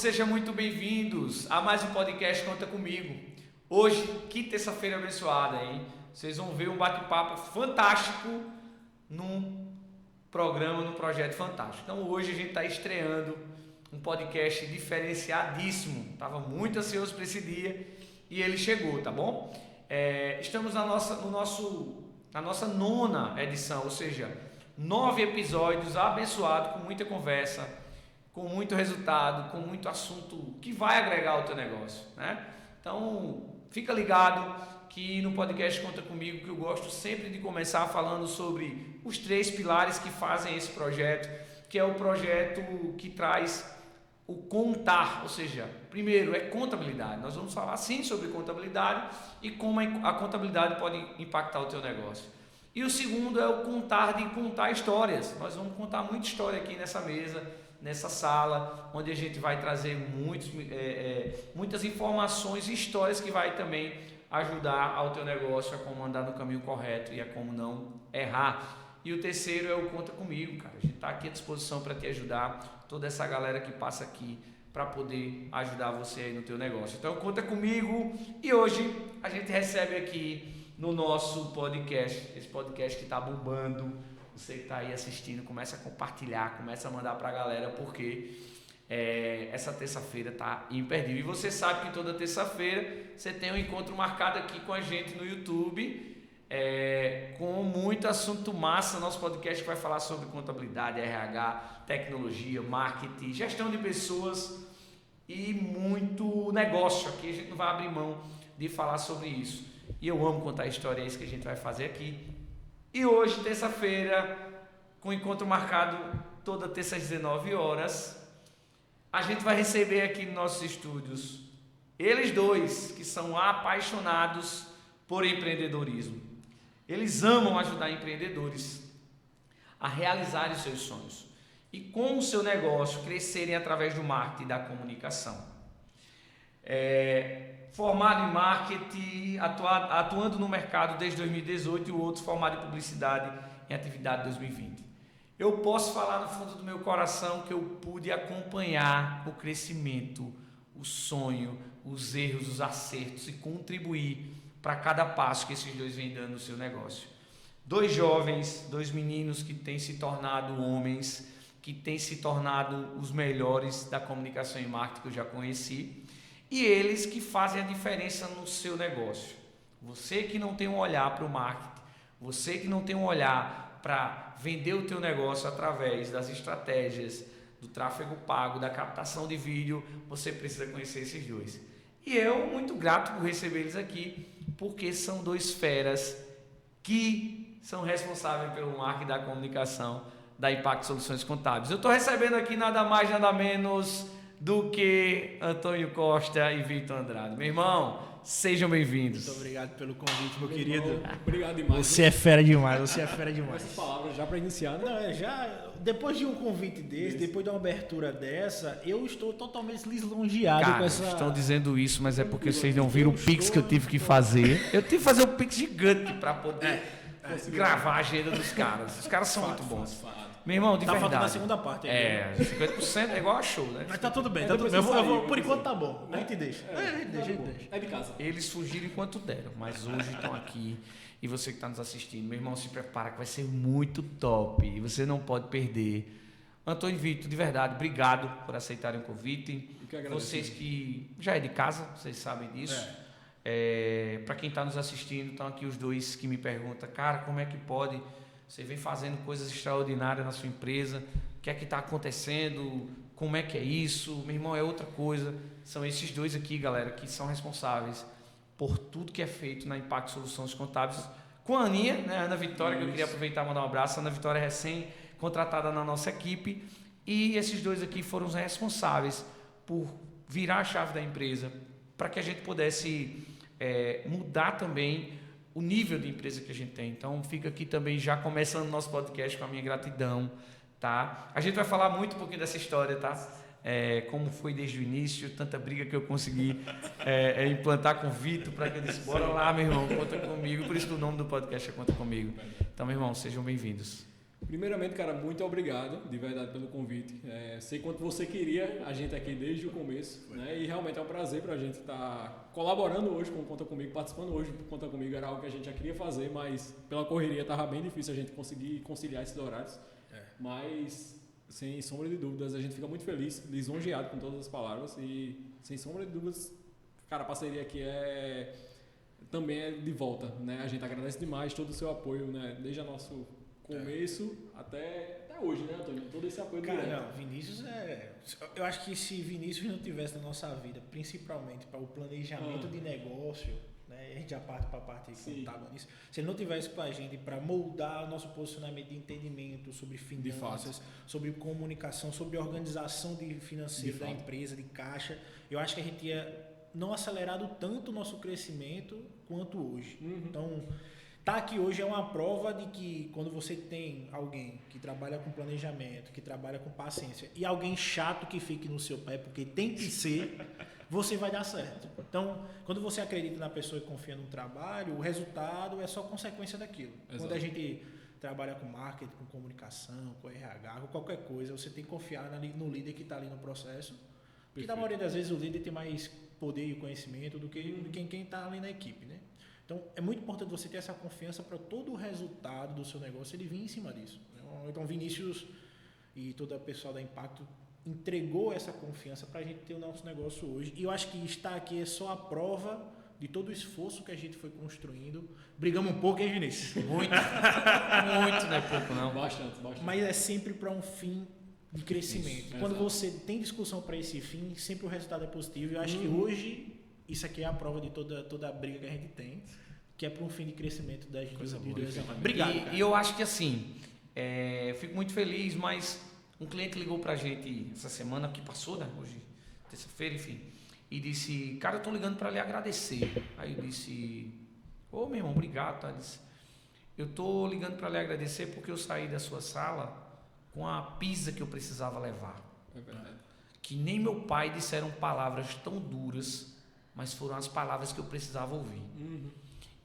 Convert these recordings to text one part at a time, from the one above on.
sejam muito bem-vindos a mais um podcast Conta Comigo. Hoje, que terça-feira abençoada, hein? Vocês vão ver um bate-papo fantástico num programa, num projeto fantástico. Então hoje a gente está estreando um podcast diferenciadíssimo. Estava muito ansioso para esse dia e ele chegou, tá bom? Estamos na nossa nona edição, ou seja, 9 episódios abençoados, com muita conversa, com muito resultado, com muito assunto que vai agregar ao teu negócio, né? Então, fica ligado que no podcast Conta Comigo, que eu gosto sempre de começar falando sobre os 3 pilares que fazem esse projeto, que é o projeto que traz o contar, ou seja, primeiro é contabilidade. Nós vamos falar sim sobre contabilidade e como a contabilidade pode impactar o teu negócio. E o segundo é o contar histórias. Nós vamos contar muita história aqui nessa mesa, nessa sala, onde a gente vai trazer muitas informações e histórias que vai também ajudar ao teu negócio a como andar no caminho correto e a como não errar. E o terceiro é o Conta Comigo, cara. A gente está aqui à disposição para te ajudar, toda essa galera que passa aqui para poder ajudar você aí no teu negócio. Então conta comigo. E hoje a gente recebe aqui no nosso podcast, esse podcast que está bombando. Você que está aí assistindo, começa a compartilhar, começa a mandar para a galera, porque essa terça-feira está imperdível. E você sabe que toda terça-feira você tem um encontro marcado aqui com a gente no YouTube, com muito assunto massa. Nosso podcast vai falar sobre contabilidade, RH, tecnologia, marketing, gestão de pessoas e muito negócio. Aqui a gente não vai abrir mão de falar sobre isso. E eu amo contar história, é isso que a gente vai fazer aqui. E hoje, terça-feira, com encontro marcado toda terça às 19 horas, a gente vai receber aqui nos nossos estúdios eles dois que são apaixonados por empreendedorismo. Eles amam ajudar empreendedores a realizarem os seus sonhos e com o seu negócio crescerem através do marketing e da comunicação. Formado em marketing, atuando no mercado desde 2018 e o outro formado em publicidade em atividade 2020. Eu posso falar no fundo do meu coração que eu pude acompanhar o crescimento, o sonho, os erros, os acertos e contribuir para cada passo que esses dois vêm dando no seu negócio. 2 jovens, 2 meninos que têm se tornado homens, que têm se tornado os melhores da comunicação e marketing que eu já conheci, e eles que fazem a diferença no seu negócio. Você que não tem um olhar para o marketing, você que não tem um olhar para vender o teu negócio através das estratégias, do tráfego pago, da captação de vídeo, você precisa conhecer esses dois. E eu muito grato por receber eles aqui, porque são 2 feras que são responsáveis pelo marketing da comunicação da Impact Soluções Contábeis. Eu estou recebendo aqui nada mais, nada menos do que Antônio Costa e Vitor Andrade. Meu irmão, sejam bem-vindos. Muito obrigado pelo convite, meu querido. Obrigado demais. Você é fera demais, você é fera demais. Essas palavras já para iniciar, né? Não, depois de um convite desse, depois de uma abertura dessa, eu estou totalmente lisonjeado, cara, com essa... estão dizendo isso, mas é porque vocês não viram o Pix que eu tive que fazer. Eu tive que fazer um Pix gigante para poder gravar a agenda dos caras. Os caras são muito bons. Meu irmão, de verdade. Tá faltando a segunda parte. 50% é igual a show, né? Mas tá tudo bem, tá tudo bem. Por enquanto tá bom. A gente deixa. A gente deixa. É de casa. Eles fugiram enquanto deram, mas hoje estão aqui. E você que está nos assistindo, meu irmão, se prepara que vai ser muito top. E você não pode perder. Antônio e Vitor, de verdade, obrigado por aceitarem o convite. Vocês que já é de casa, vocês sabem disso. Para quem está nos assistindo, estão aqui os dois que me perguntam, cara, como é que pode... Você vem fazendo coisas extraordinárias na sua empresa, o que é que está acontecendo, como é que é isso? Meu irmão, é outra coisa. São esses dois aqui, galera, que são responsáveis por tudo que é feito na Impact Soluções Contábeis. Com a Aninha, né, Ana Vitória, que eu queria aproveitar e mandar um abraço. Ana Vitória é recém-contratada na nossa equipe. E esses dois aqui foram os responsáveis por virar a chave da empresa para que a gente pudesse mudar também o nível de empresa que a gente tem. Então fica aqui também já começando o nosso podcast com a minha gratidão, tá? A gente vai falar muito um pouquinho dessa história, tá? Como foi desde o início, tanta briga que eu consegui implantar com o Vitor para que eu disse, bora lá, meu irmão, conta comigo. Por isso que o nome do podcast é Conta Comigo. Então, meu irmão, sejam bem-vindos. Primeiramente, cara, muito obrigado, de verdade, pelo convite. Sei quanto você queria a gente aqui desde o começo, né? E realmente é um prazer pra gente estar colaborando hoje com o Conta Comigo, participando hoje do Conta Comigo. Era algo que a gente já queria fazer, mas pela correria tava bem difícil a gente conseguir conciliar esses horários. Mas, sem sombra de dúvidas, a gente fica muito feliz, lisonjeado com todas as palavras e, sem sombra de dúvidas, cara, a parceria aqui também é de volta, né? A gente agradece demais todo o seu apoio, né? Desde o nosso começo até hoje, né, Antônio? Todo esse apoio. Cara, não, Vinícius eu acho que se Vinícius não tivesse na nossa vida, principalmente para o planejamento de negócio, né? A gente já parte para a parte contábil nisso. Se ele não tivesse com a gente para moldar o nosso posicionamento de entendimento sobre finanças, sobre comunicação, sobre organização financeira da empresa, de caixa, eu acho que a gente ia não acelerado tanto o nosso crescimento quanto hoje. Então, tá aqui hoje é uma prova de que quando você tem alguém que trabalha com planejamento, que trabalha com paciência e alguém chato que fique no seu pé, porque tem que ser, você vai dar certo. Então, quando você acredita na pessoa e confia no trabalho, o resultado é só consequência daquilo. Exato. Quando a gente trabalha com marketing, com comunicação, com RH, com qualquer coisa, você tem que confiar no líder que está ali no processo. Porque na maioria das vezes o líder tem mais poder e conhecimento do que quem está ali na equipe, né? Então, é muito importante você ter essa confiança para todo o resultado do seu negócio, ele vir em cima disso. Então, Vinícius e todo o pessoal da Impacto entregou essa confiança para a gente ter o nosso negócio hoje. E eu acho que estar aqui é só a prova de todo o esforço que a gente foi construindo. Brigamos um pouco, hein, Vinícius? Muito. Muito, não é pouco, não. Bastante. Mas é sempre para um fim de crescimento. Isso, quando você tem discussão para esse fim, sempre o resultado é positivo. Eu acho que hoje isso aqui é a prova de toda a briga que a gente tem, que é para um fim de crescimento das duas. Obrigado. E eu acho que assim, eu fico muito feliz, mas um cliente ligou para a gente essa semana que passou, né? Hoje, terça-feira, enfim, e disse, cara, eu tô ligando para lhe agradecer. Aí eu disse, meu irmão, obrigado, tá? Disse, eu tô ligando para lhe agradecer porque eu saí da sua sala com a pizza que eu precisava levar. É verdade. Que nem meu pai disseram palavras tão duras, mas foram as palavras que eu precisava ouvir.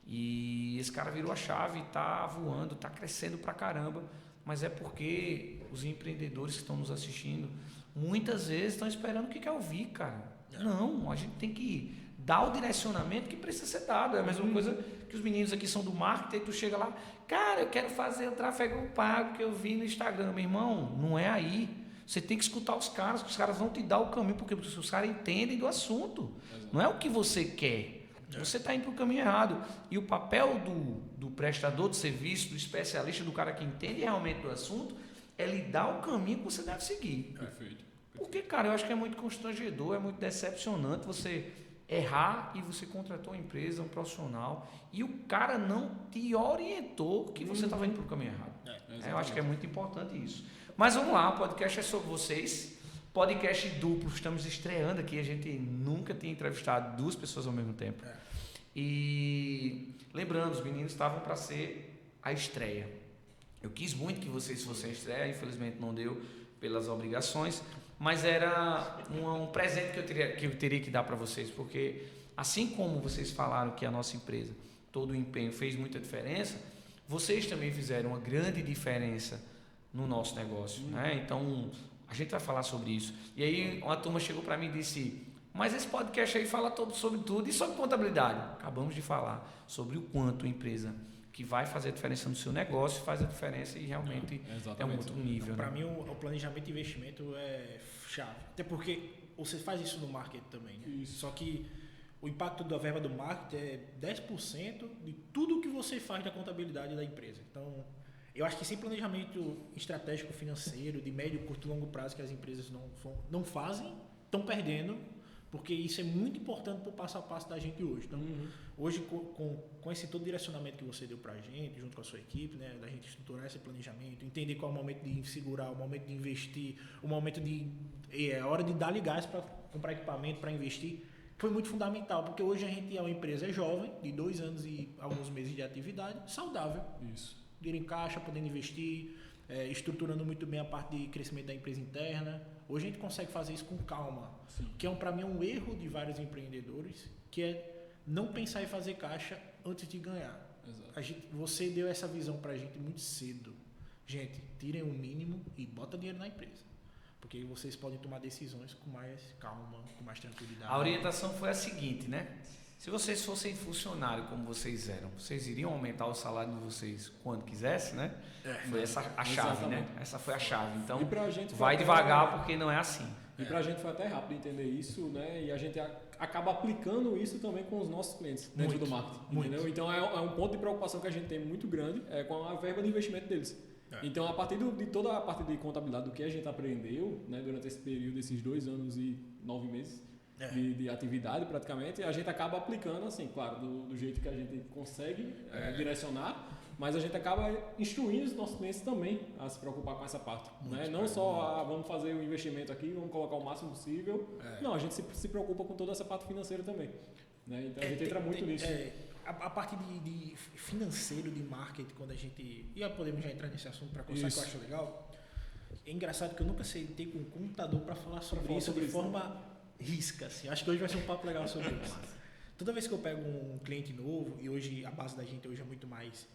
E esse cara virou a chave, tá voando, tá crescendo pra caramba, mas é porque os empreendedores que estão nos assistindo muitas vezes estão esperando o que quer ouvir, cara. Não, a gente tem que dar o direcionamento que precisa ser dado. É a mesma coisa que os meninos aqui são do marketing, e tu chega lá, cara, eu quero fazer o tráfego pago que eu vi no Instagram. Meu irmão, não é aí. Você tem que escutar os caras, que os caras vão te dar o caminho, porque os caras entendem do assunto. Exato. Não é o que você quer. Você está indo para o caminho errado. E o papel do prestador de serviço, do especialista, do cara que entende realmente do assunto, é lhe dar o caminho que você deve seguir. Perfeito. Porque, cara, eu acho que é muito constrangedor, é muito decepcionante você errar e você contratou uma empresa, um profissional, e o cara não te orientou que você estava indo para o caminho errado. Eu acho que é muito importante isso. Mas vamos lá, o podcast é sobre vocês. Podcast duplo, estamos estreando aqui, a gente nunca tinha entrevistado duas pessoas ao mesmo tempo. E lembrando, os meninos estavam para ser a estreia. Eu quis muito que vocês fossem a estreia, infelizmente não deu pelas obrigações, mas era um presente que eu teria que dar para vocês, porque assim como vocês falaram que a nossa empresa, todo o empenho fez muita diferença, vocês também fizeram uma grande diferença no nosso negócio, né? Então, a gente vai falar sobre isso. E aí uma turma chegou para mim e disse, mas esse podcast aí fala sobre tudo e sobre contabilidade. Acabamos de falar sobre o quanto a empresa que vai fazer a diferença no seu negócio faz a diferença e realmente é um outro nível. Para mim, o planejamento de investimento é chave. Até porque você faz isso no marketing também, né? Só que o impacto da verba do marketing é 10% de tudo que você faz na contabilidade da empresa. Então, eu acho que sem planejamento estratégico financeiro, de médio, curto e longo prazo que as empresas não fazem, estão perdendo, porque isso é muito importante para o passo a passo da gente hoje. Então, hoje, com esse todo direcionamento que você deu para a gente, junto com a sua equipe, né, da gente estruturar esse planejamento, entender qual é o momento de segurar, o momento de investir, o momento a hora de dar gás para comprar equipamento, para investir, foi muito fundamental, porque hoje a gente é uma empresa jovem, de 2 anos e alguns meses de atividade, saudável. Isso. Dinheiro em caixa, podendo investir, estruturando muito bem a parte de crescimento da empresa interna. Hoje a gente consegue fazer isso com calma, que para mim é um erro de vários empreendedores, que é não pensar em fazer caixa antes de ganhar. Você deu essa visão para a gente muito cedo. gente, tirem o mínimo e bota dinheiro na empresa. Porque aí vocês podem tomar decisões com mais calma, com mais tranquilidade. A orientação foi a seguinte, né? Se vocês fossem funcionário como vocês eram, vocês iriam aumentar o salário de vocês quando quisesse, né? Foi essa a chave, né? Essa foi a chave. Então, E pra gente vai foi devagar até- porque não é assim. E pra gente foi até rápido entender isso, né? E a gente acaba aplicando isso também com os nossos clientes dentro Muito, do marketing. muito. Entendeu? Então é um ponto de preocupação que a gente tem muito grande com a verba de investimento deles. Então, a partir de toda a parte de contabilidade do que a gente aprendeu, né, durante esse período, esses 2 anos e 9 meses de atividade praticamente, a gente acaba aplicando, assim, claro, do jeito que a gente consegue direcionar, mas a gente acaba instruindo os nossos clientes também a se preocupar com essa parte. Né? Não só vamos fazer o investimento aqui, vamos colocar o máximo possível. Não, a gente se preocupa com toda essa parte financeira também. Né? Então, a gente entra muito nisso. A parte de financeiro, de marketing, quando a gente... E podemos já entrar nesse assunto para começar, que eu acho legal. É engraçado que eu nunca sentei com um computador para falar sobre isso de forma risca. Assim. Acho que hoje vai ser um papo legal sobre isso. Toda vez que eu pego um cliente novo, e hoje a base da gente hoje é muito mais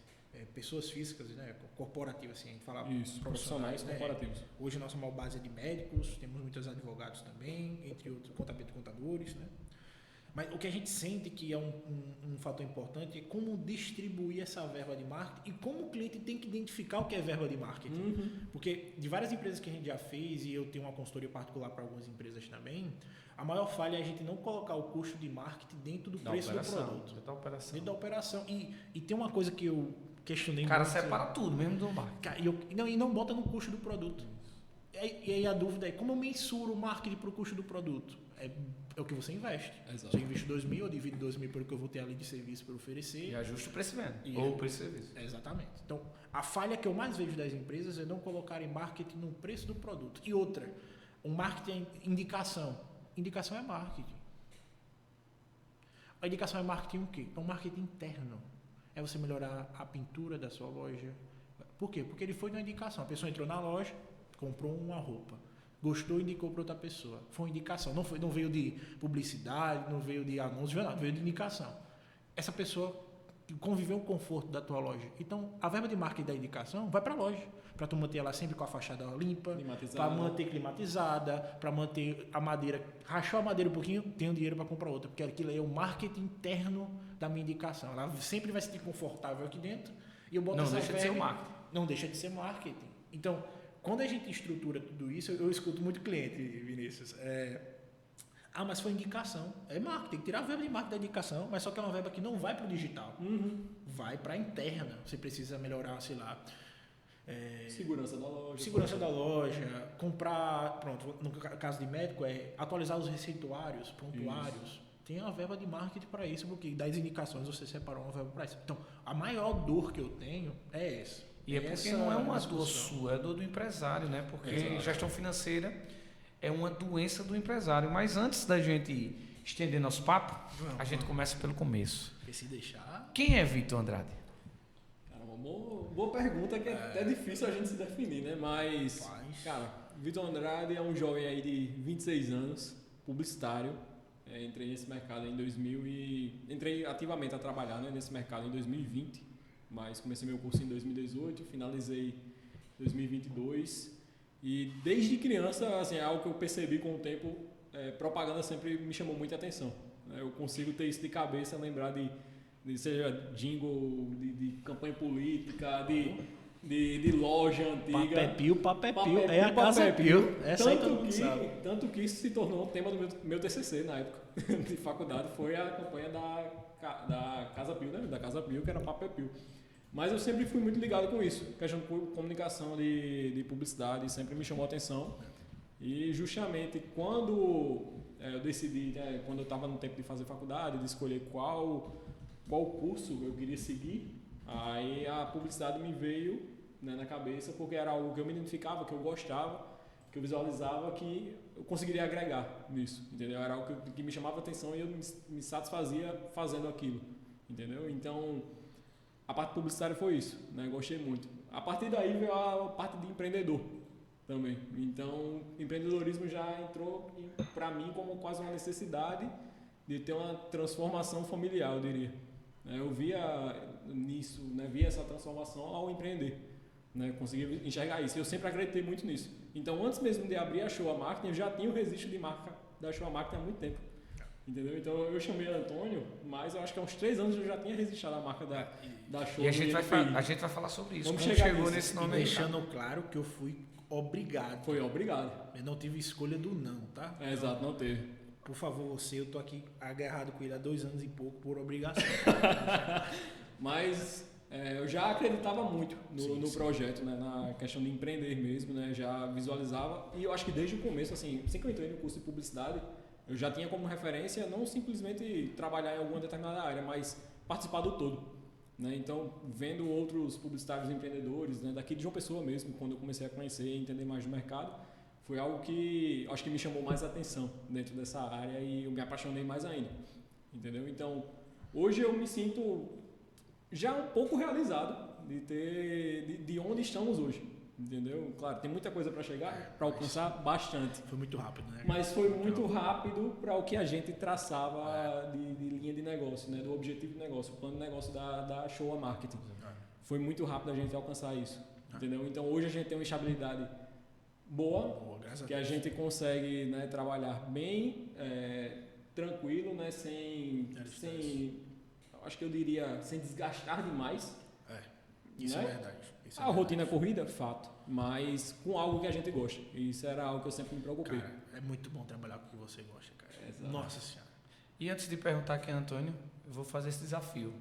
pessoas físicas, né, corporativas, assim, a gente fala isso, profissionais corporativos. Hoje a nossa maior base é de médicos, temos muitos advogados também, entre outros contadores, né? Mas o que a gente sente que é um fator importante é como distribuir essa verba de marketing e como o cliente tem que identificar o que é verba de marketing. Porque de várias empresas que a gente já fez, e eu tenho uma consultoria particular para algumas empresas também, a maior falha é a gente não colocar o custo de marketing dentro do preço do produto. Dentro da operação. E tem uma coisa que eu questionei muito. O cara separa tudo, mesmo do marketing. E não bota no custo do produto. E aí a dúvida é, como eu mensuro o marketing para o custo do produto? É o que você investe. Exato. Se eu investo 2.000, eu divido 2.000 pelo que eu vou ter ali de serviço para oferecer. E ajusta o preço de venda. E Ou o preço de serviço. Exatamente. Então, a falha que eu mais vejo das empresas é não colocarem marketing no preço do produto. E outra, o marketing é indicação. Indicação é marketing. A indicação é marketing o quê? É um marketing interno. É você melhorar a pintura da sua loja. Por quê? Porque ele foi na indicação. A pessoa entrou na loja, comprou uma roupa. Gostou e indicou para outra pessoa. Foi uma indicação. Não veio de publicidade, não veio de anúncio, veio de indicação. Essa pessoa conviveu com o conforto da tua loja. Então, a verba de marketing da indicação vai para a loja. Para tu manter ela sempre com a fachada limpa, para manter climatizada, para manter a madeira. Rachou a madeira um pouquinho, tem o dinheiro para comprar outra. Porque aquilo aí é o marketing interno da minha indicação. Ela sempre vai se sentir confortável aqui dentro. E eu boto Não essa deixa de ser o marketing. Não deixa de ser marketing. Então, quando a gente estrutura tudo isso, eu escuto muito cliente, Vinícius. Mas foi indicação. É marketing, tem que tirar a verba de marketing da indicação, mas só que é uma verba que não vai para o digital. Vai para a interna. Você precisa melhorar, sei lá. Segurança da loja, comprar. Pronto, no caso de médico, atualizar os receituários, prontuários. Isso. Tem uma verba de marketing para isso, porque das indicações você separou uma verba para isso. Então, a maior dor que eu tenho é essa. E é porque não é uma dor sua, é dor do empresário, né? Porque gestão financeira é uma doença do empresário. Mas antes da gente estender nosso papo, a gente começa pelo começo. Porque se deixar... Quem é Vitor Andrade? Cara, uma boa pergunta que é difícil a gente se definir, né? Mas, cara, Vitor Andrade é um jovem aí de 26 anos, publicitário. Entrei nesse mercado em 2000 e... Entrei ativamente a trabalhar, né, nesse mercado em 2020. Mas comecei meu curso em 2018, finalizei em 2022 e desde criança, assim, é algo que eu percebi com o tempo, propaganda sempre me chamou muita atenção. Eu consigo ter isso de cabeça, lembrar de seja jingle, de campanha política, de loja antiga. Papel é a Casa Pio. Tanto que isso se tornou o tema do meu TCC na época de faculdade, foi a campanha da Casa Pio, né? Da Casa Pio, que era Papel Pio. Mas eu sempre fui muito ligado com isso, questão de comunicação, de publicidade, sempre me chamou a atenção. E justamente quando eu decidi, né, quando eu estava no tempo de fazer faculdade, de escolher qual curso eu queria seguir, aí a publicidade me veio, né, na cabeça, porque era algo que eu me identificava, que eu gostava, que eu visualizava que eu conseguiria agregar nisso, entendeu? Era algo que me chamava a atenção e eu me satisfazia fazendo aquilo, entendeu? Então, a parte publicitária foi isso, né? Gostei muito. A partir daí veio a parte de empreendedor também. Então, empreendedorismo já entrou para mim como quase uma necessidade de ter uma transformação familiar, eu diria. Eu via nisso, né? Via essa transformação ao empreender. né? Consegui enxergar isso. Eu sempre acreditei muito nisso. Então, antes mesmo de abrir a Showa Marketing, eu já tinha o registro de marca da Showa Marketing há muito tempo. Entendeu? Então, eu chamei Antônio, mas eu acho que há uns 3 anos eu já tinha registrado a marca da Showa. E a gente vai falar sobre isso. Vamos Como chegar chegou nisso. nesse E nome aí. deixando claro que eu fui obrigado. Foi obrigado. Eu não tive escolha do não, tá? Exato, não teve. Por favor, eu tô aqui agarrado com ele há 2 anos e pouco por obrigação. Mas eu já acreditava muito no Sim. projeto, né? Na questão de empreender mesmo, né? Já visualizava. E eu acho que desde o começo, assim que eu entrei no curso de publicidade, eu já tinha como referência não simplesmente trabalhar em alguma determinada área, mas participar do todo. Né? Então, vendo outros publicitários empreendedores, né? Daqui de João Pessoa mesmo, quando eu comecei a conhecer e entender mais do mercado, foi algo que acho que me chamou mais atenção dentro dessa área e eu me apaixonei mais ainda. Entendeu? Então, hoje eu me sinto já um pouco realizado de onde estamos hoje. Entendeu? Claro, tem muita coisa para chegar, para alcançar bastante. Foi muito rápido, né? Mas foi muito rápido para o que a gente traçava de linha de negócio, né? Do objetivo de negócio, o plano de negócio da Showa Marketing. Foi muito rápido a gente alcançar isso. Entendeu? Então hoje a gente tem uma estabilidade boa, que a gente consegue, né, trabalhar bem, tranquilo, né? Sem, acho que eu diria, sem desgastar demais. Isso né? é verdade. Isso é A verdade. rotina corrida, fato, mas com algo que a gente gosta. E isso era algo que eu sempre me preocupei. Cara, é muito bom trabalhar com o que você gosta, cara. Exato. Nossa Senhora. E antes de perguntar quem é Antônio, eu vou fazer esse desafio.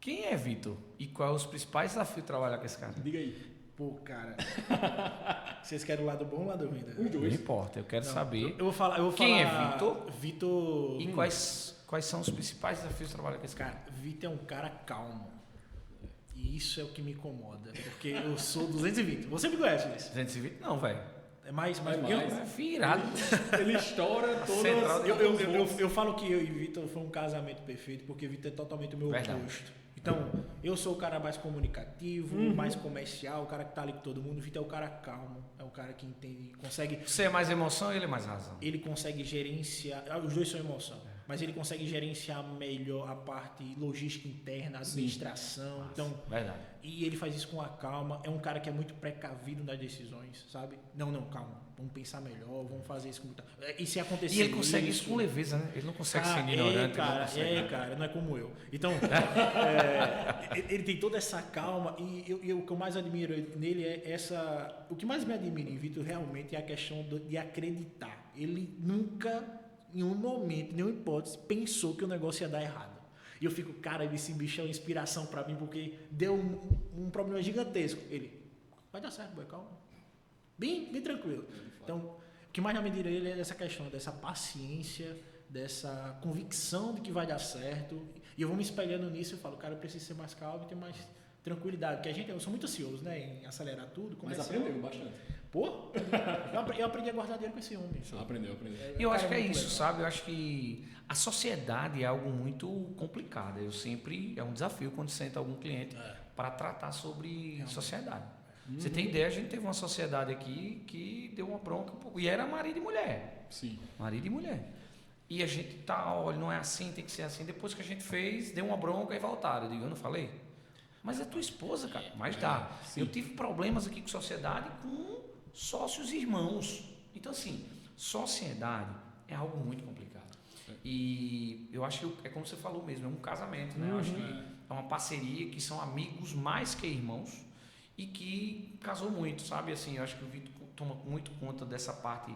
Quem é Vitor? E qual é os principais desafios de trabalhar com esse cara? Diga aí. Pô, cara. Vocês querem o lado bom ou o lado ruim? Né? Os Não dois. importa, eu quero saber. Eu vou falar. Quem é Vitor? Vitor. E quais são os principais desafios de trabalhar com esse cara? Cara, Vitor é um cara calmo. E isso é o que me incomoda. Porque eu sou 220. Você me conhece isso. 220? Não, velho. É mais. É mais. É virado. Ele estoura Central todas Eu falo que eu e Vitor foi um casamento perfeito, porque Vitor é totalmente o meu Verdade. oposto. Então, eu sou o cara mais comunicativo, mais comercial, o cara que tá ali com todo mundo. Vitor é o cara calmo, é o cara que entende, consegue. Você é mais emoção e ele é mais razão. Ele consegue gerenciar. Os dois são emoção, mas ele consegue gerenciar melhor a parte logística interna, a administração. Então, Verdade. e ele faz isso com a calma. É um cara que é muito precavido nas decisões, sabe? Não, calma. Vamos pensar melhor, vamos fazer isso com. E se acontecer. E ele consegue isso com leveza, né? Ele não consegue ser ignorante. Cara, não é como eu. Então, ele tem toda essa calma e o que eu mais admiro nele é essa. O que mais me admira em Vitor realmente é a questão de acreditar. Ele nunca, em um momento, em nenhuma hipótese, pensou que o negócio ia dar errado. E eu fico, cara, esse bicho é uma inspiração pra mim porque deu um problema gigantesco. Ele, vai dar certo, boy, calma. Bem tranquilo. Então, o que mais me admira ele é essa questão, dessa paciência, dessa convicção de que vai dar certo. E eu vou me espelhando nisso e falo, cara, eu preciso ser mais calmo e ter mais tranquilidade. Porque eu sou muito ansioso, né, em acelerar tudo. Mas comercial. aprendeu bastante. Pô, eu aprendi a guardar dinheiro com esse homem. Aprendeu. E eu acho que é muito isso, legal. sabe? Eu acho que a sociedade é algo muito complicado. É um desafio quando senta algum cliente para tratar sobre sociedade. Você tem ideia, a gente teve uma sociedade aqui que deu uma bronca um pouco. E era marido e mulher. Sim. Marido e mulher. E a gente olha, não é assim, tem que ser assim. Depois que a gente fez, deu uma bronca e voltaram. Eu digo, eu não falei? Mas é tua esposa, cara. Mas dá. Sim. Eu tive problemas aqui com sociedade com sócios e irmãos. Então, assim, sociedade é algo muito complicado. E eu acho que é como você falou mesmo, é um casamento, né? Eu acho que é uma parceria que são amigos mais que irmãos e que casou muito, sabe? Assim, eu acho que o Vitor toma muito conta dessa parte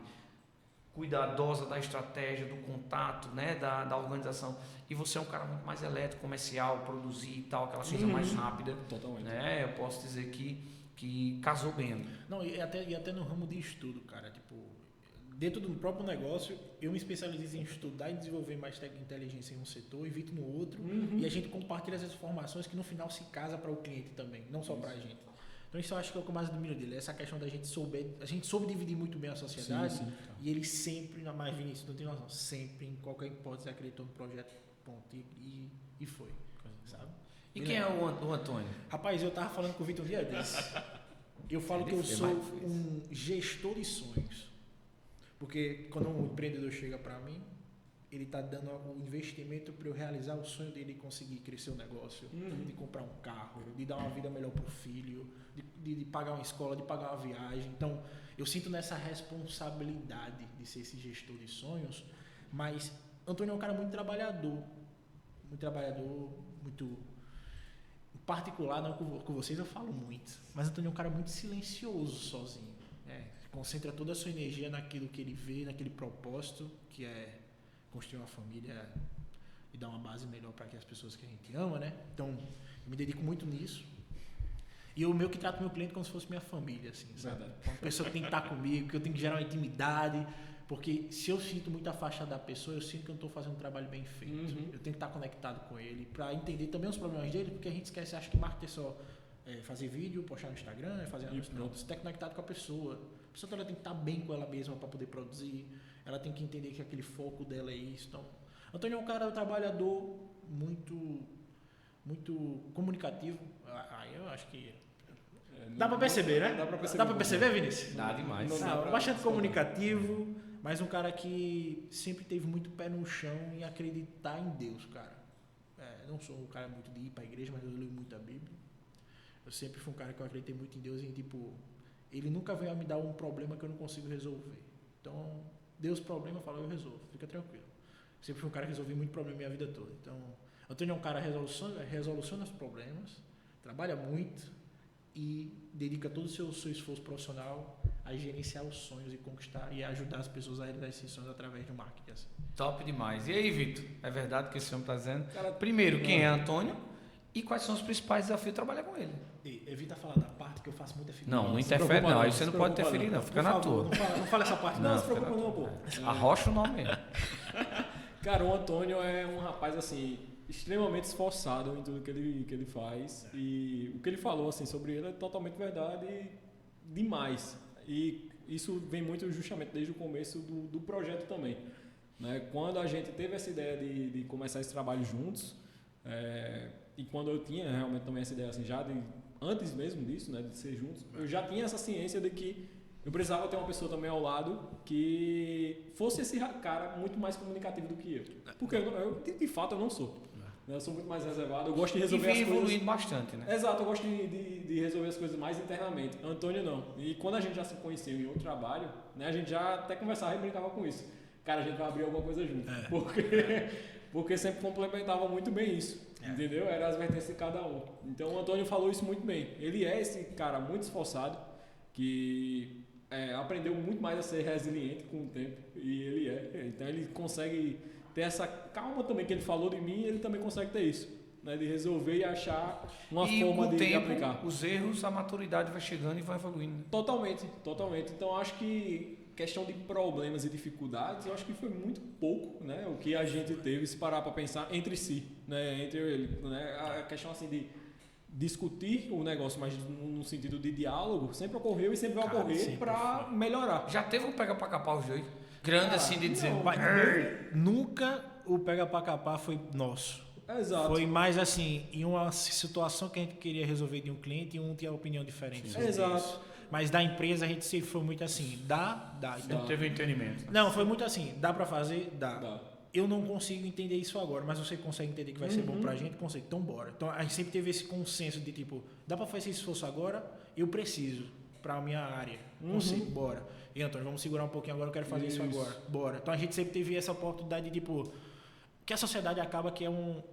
cuidadosa da estratégia, do contato, né? Da organização. E você é um cara muito mais elétrico, comercial, produzir e tal, aquela coisa mais rápida. Totalmente. Né? Eu posso dizer que casou bem. Não, e até no ramo de estudo, cara. Tipo, dentro do próprio negócio, eu me especializei em estudar e desenvolver mais inteligência em um setor e Vitor no outro. E a gente compartilha essas informações que no final se casa para o cliente também, não só para a gente. Então isso eu acho que é o que eu mais admiro dele, essa questão da gente soube dividir muito bem a sociedade. Sim. E ele sempre, na mais Vinícius, não tem noção, sempre, em qualquer hipótese, acreditou no projeto, ponto, e foi, sabe? E quem é o Antônio? Rapaz, eu tava falando com o Vitor um dia desse. Eu falo que eu sou um gestor de sonhos. Porque quando um empreendedor chega para mim, ele está dando o investimento para eu realizar o sonho dele de conseguir crescer o negócio, de comprar um carro, de dar uma vida melhor para o filho, de pagar uma escola, de pagar uma viagem. Então, eu sinto nessa responsabilidade de ser esse gestor de sonhos, mas Antônio é um cara muito trabalhador, muito... Em particular, não com vocês eu falo muito, mas Antônio é um cara muito silencioso sozinho. Concentra toda a sua energia naquilo que ele vê, naquele propósito, que é construir uma família e dar uma base melhor para as pessoas que a gente ama, né? Então, eu me dedico muito nisso. E eu meio que trato meu cliente como se fosse minha família, assim, sabe? Uma pessoa que tem que estar comigo, que eu tenho que gerar uma intimidade, porque se eu sinto muito afastado da pessoa, eu sinto que eu não estou fazendo um trabalho bem feito. Eu tenho que estar conectado com ele para entender também os problemas dele, porque a gente esquece, acha que marketing é só fazer vídeo, postar no Instagram, fazer anúncio. Não, você tem que estar conectado com a pessoa. A pessoa ela tem que estar bem com ela mesma para poder produzir. Ela tem que entender que aquele foco dela é isso. Então, Antônio é um cara trabalhador muito comunicativo. Aí eu acho que dá para perceber, né? Dá para perceber, Vinícius? Dá demais. Bastante comunicativo, mas um cara que sempre teve muito pé no chão em acreditar em Deus, cara. Não sou um cara muito de ir para a igreja, mas eu leio muito a Bíblia. Eu sempre fui um cara que eu acreditei muito em Deus e, tipo, ele nunca veio a me dar um problema que eu não consigo resolver. Então, Deus problema, eu falo, eu resolvo, fica tranquilo. Eu sempre fui um cara que resolvi muito problema na minha vida toda. Então, Antônio é um cara que resoluciona os problemas, trabalha muito e dedica todo o seu esforço profissional a gerenciar os sonhos e conquistar e ajudar as pessoas a realizar esses sonhos através do marketing. Assim. Top demais. E aí, Vitor? É verdade que esse homem está dizendo? Primeiro, quem é Antônio e quais são os principais desafios de trabalhar com ele? Evita falar da parte que eu faço muita feliz. Não interfere não. Aí você não pode interferir não. Fica na tua. Não fala essa parte não se preocupa não, pô. Arrocha o nome mesmo. Cara, o Antônio é um rapaz, assim, extremamente esforçado em tudo que ele faz. E o que ele falou, assim, sobre ele é totalmente verdade demais. E isso vem muito justamente desde o começo do projeto também. Né? Quando a gente teve essa ideia de começar esse trabalho juntos, e quando eu tinha realmente também essa ideia, assim, já antes mesmo disso, né, de ser juntos, eu já tinha essa ciência de que eu precisava ter uma pessoa também ao lado que fosse esse cara muito mais comunicativo do que eu. Porque eu de fato, eu não sou. Eu sou muito mais reservado, eu gosto de resolver as coisas... E vem evoluindo bastante, né? Exato, eu gosto de resolver as coisas mais internamente. Antônio não. E quando a gente já se conheceu em outro trabalho, né, a gente já até conversava e brincava com isso. Cara, a gente vai abrir alguma coisa junto. Porque sempre complementava muito bem isso. Entendeu? Era as vertentes de cada um. Então o Antônio falou isso muito bem. Ele é esse cara muito esforçado, que aprendeu muito mais a ser resiliente com o tempo. E ele é. Então ele consegue ter essa calma também que ele falou de mim, ele também consegue ter isso. Né? De resolver e achar uma forma de aplicar. Os erros, a maturidade vai chegando e vai evoluindo. Né? Totalmente. Então acho que questão de problemas e dificuldades, eu acho que foi muito pouco, né, o que a gente teve, se parar para pensar entre si, né, entre ele, né, a questão assim de discutir o negócio, mas no sentido de diálogo, sempre ocorreu e sempre vai ocorrer para melhorar. Já teve um pega para capar os dois? Grande assim de dizer... Nunca o pega para capar foi nosso. Exato. Foi mais assim, em uma situação que a gente queria resolver de um cliente e um tinha opinião diferente sobre isso. Mas da empresa a gente sempre foi muito assim, dá. Então, não teve entendimento. Não, foi muito assim, dá pra fazer? Dá. Eu não consigo entender isso agora, mas você consegue entender que vai ser bom pra gente? Consegue, então bora. Então a gente sempre teve esse consenso de tipo, dá pra fazer esse esforço agora? Eu preciso pra minha área. Consigo, bora. E Antônio, vamos segurar um pouquinho agora, eu quero fazer isso agora. Bora. Então a gente sempre teve essa oportunidade de tipo, que a sociedade acaba que é um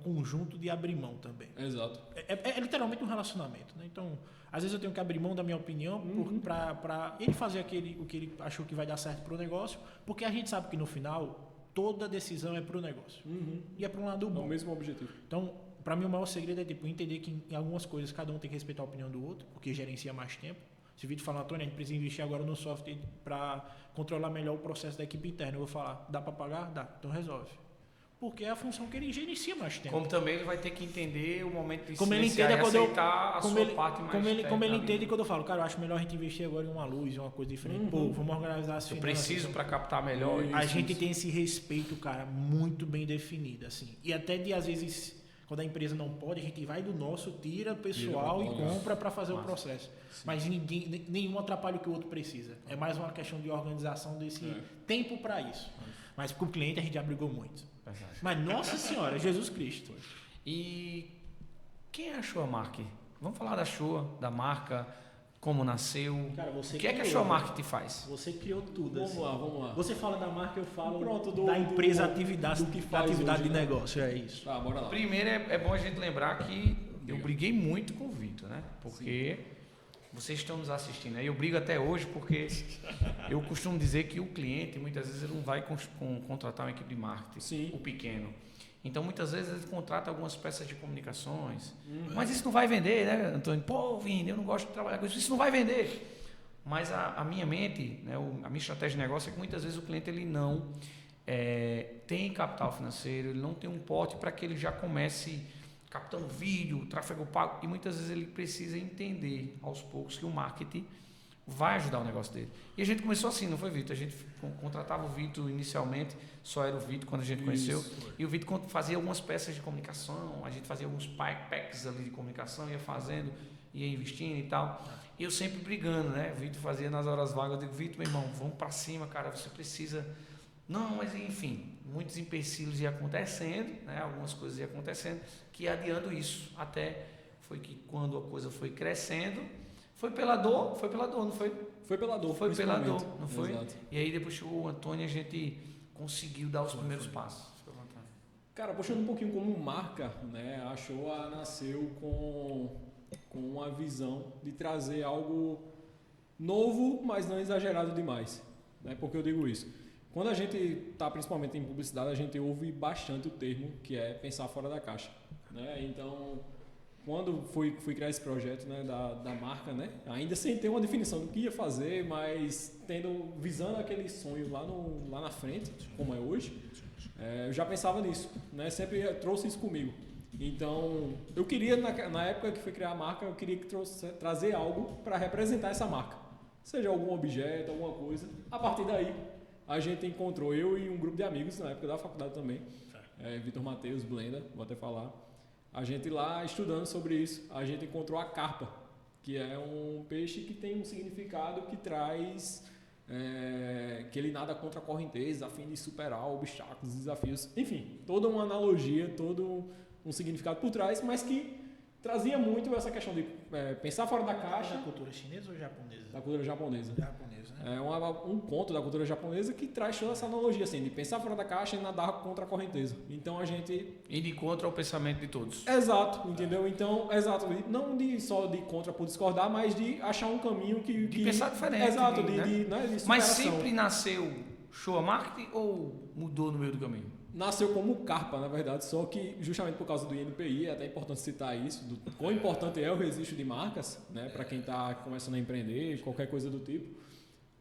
conjunto de abrir mão também. Exato. É literalmente um relacionamento, né? Então, às vezes eu tenho que abrir mão da minha opinião para ele fazer o que ele achou que vai dar certo para o negócio, porque a gente sabe que no final toda decisão é para o negócio e é para um lado bom. É o mesmo objetivo. Então, para mim o maior segredo é tipo entender que em algumas coisas cada um tem que respeitar a opinião do outro, porque gerencia mais tempo. Se o Vitor falar, Antônio, a gente precisa investir agora no software para controlar melhor o processo da equipe interna, eu vou falar, dá para pagar? Dá, então resolve. Porque é a função que ele gerencia mais tempo. Como também ele vai ter que entender o momento de como ele entende e aceitar a sua parte mais como ele entende quando eu falo, cara, eu acho melhor a gente investir agora em uma luz, em uma coisa diferente. Pô, vamos organizar as finanças. Eu preciso para captar melhor. A gente tem esse respeito, cara, muito bem definido, assim. E até de, às vezes, quando a empresa não pode, a gente vai do nosso, tira o pessoal e compra para fazer o processo. Sim. Mas nenhum atrapalha o que o outro precisa. É mais uma questão de organização desse tempo para isso. Mas com o cliente a gente já brigou muito. Mas, nossa senhora, Jesus Cristo. E quem achou a marca? Vamos falar da Showa, da marca, como nasceu. Cara, você o que é que a criou, Showa Marketing faz? Você criou tudo. Vamos assim. vamos lá. Você fala da marca, eu falo Pronto, da empresa, do atividade, que da faz atividade hoje, de né? negócio, é isso. Tá, bora lá. Primeiro é bom a gente lembrar que eu briguei muito com o Vitor, né? Porque vocês estão nos assistindo, né? Eu brigo até hoje porque eu costumo dizer que o cliente, muitas vezes, ele não vai contratar uma equipe de marketing, Sim. o pequeno. Então, muitas vezes, ele contrata algumas peças de comunicações. Mas isso não vai vender, né, Antônio? Pô, Vini, eu não gosto de trabalhar com isso. Isso não vai vender. Mas a minha mente, né, a minha estratégia de negócio é que muitas vezes o cliente ele não tem capital financeiro, ele não tem um porte para que ele já comece captando vídeo, tráfego pago. E muitas vezes ele precisa entender aos poucos que o marketing vai ajudar o negócio dele. E a gente começou assim, não foi, Vitor? A gente contratava o Vitor inicialmente, só era o Vitor quando a gente conheceu. E o Vitor fazia algumas peças de comunicação, a gente fazia alguns packs ali de comunicação, ia fazendo, ia investindo e tal. E eu sempre brigando, né? O Vitor fazia nas horas vagas, eu digo, Vitor, meu irmão, vamos para cima, cara, você precisa... Não, mas enfim, muitos empecilhos iam acontecendo, né? Algumas coisas iam acontecendo, que ia adiando isso. Até foi que quando a coisa foi crescendo, foi pela dor, não foi? Foi pela dor. Foi pela dor, não foi? Exato. E aí depois chegou o Antônio e a gente conseguiu dar os primeiros passos. Cara, puxando um pouquinho como marca, né? A Showa nasceu com uma visão de trazer algo novo, mas não exagerado demais. Né? Por que eu digo isso? Quando a gente está principalmente em publicidade, a gente ouve bastante o termo que é pensar fora da caixa. Né? Então, quando fui criar esse projeto, né, da marca, né, ainda sem ter uma definição do que ia fazer, mas visando aquele sonho lá na frente, como é hoje, eu já pensava nisso, né, sempre trouxe isso comigo. Então, eu queria, na época que fui criar a marca, eu queria trazer algo para representar essa marca, seja algum objeto, alguma coisa. A partir daí, a gente encontrou, eu e um grupo de amigos, na época da faculdade também, Vitor Matheus, Blenda, vou até falar. A gente lá estudando sobre isso, a gente encontrou a carpa, que é um peixe que tem um significado que traz, que ele nada contra a correnteza, a fim de superar obstáculos, desafios, enfim, toda uma analogia, todo um significado por trás, mas que trazia muito essa questão de pensar fora da caixa. Da cultura chinesa ou japonesa? Da cultura japonesa. Japonesa, né? É um conto da cultura japonesa que traz toda essa analogia, assim, de pensar fora da caixa e nadar contra a correnteza. Então a gente... E de contra o pensamento de todos. Exato, entendeu? Então, exato. Não só de contra por discordar, mas de achar um caminho que pensar diferente. Exato, né? de Mas superação. sempre nasceu Showa Marketing ou mudou no meio do caminho? Nasceu como Carpa, na verdade, só que justamente por causa do INPI, é até importante citar isso, do quão importante é o registro de marcas, né, para quem está começando a empreender, qualquer coisa do tipo.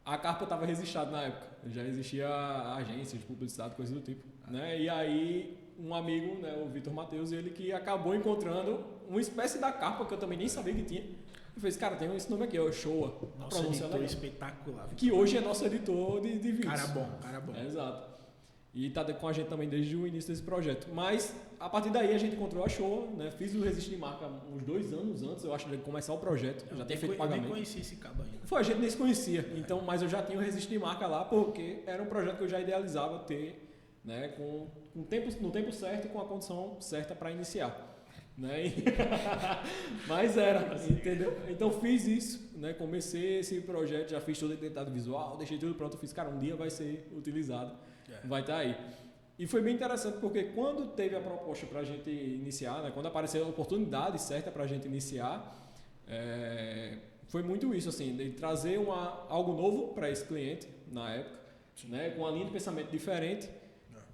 A Carpa estava registrada na época, já existia agência de publicidade, coisa do tipo, né? E aí um amigo, né, o Vitor Matheus, ele que acabou encontrando uma espécie da Carpa que eu também nem sabia que tinha. Eu falei, cara, tem esse nome aqui, é o Showa. Nosso editor espetacular. Que hoje é nosso editor de vídeos. Cara bom. Exato. E está com a gente também desde o início desse projeto. Mas, a partir daí, a gente encontrou a Showa, né? Fiz o registro de marca uns 2 anos antes, eu acho, de começar o projeto. Eu já tinha feito pagamento. Eu nem conheci esse cabo ainda. Foi, a gente nem se conhecia. Então, mas eu já tinha o registro de marca lá, porque era um projeto que eu já idealizava ter, né? No tempo certo e com a condição certa para iniciar. Né? Mas era, entendeu? Então fiz isso, né? Comecei esse projeto, já fiz toda a identidade visual, deixei tudo pronto, fiz, cara, um dia vai ser utilizado, vai estar aí. E foi bem interessante porque quando teve a proposta para a gente iniciar, né? Quando apareceu a oportunidade certa para a gente iniciar, foi muito isso, assim, de trazer algo novo para esse cliente na época, né? Com uma linha de pensamento diferente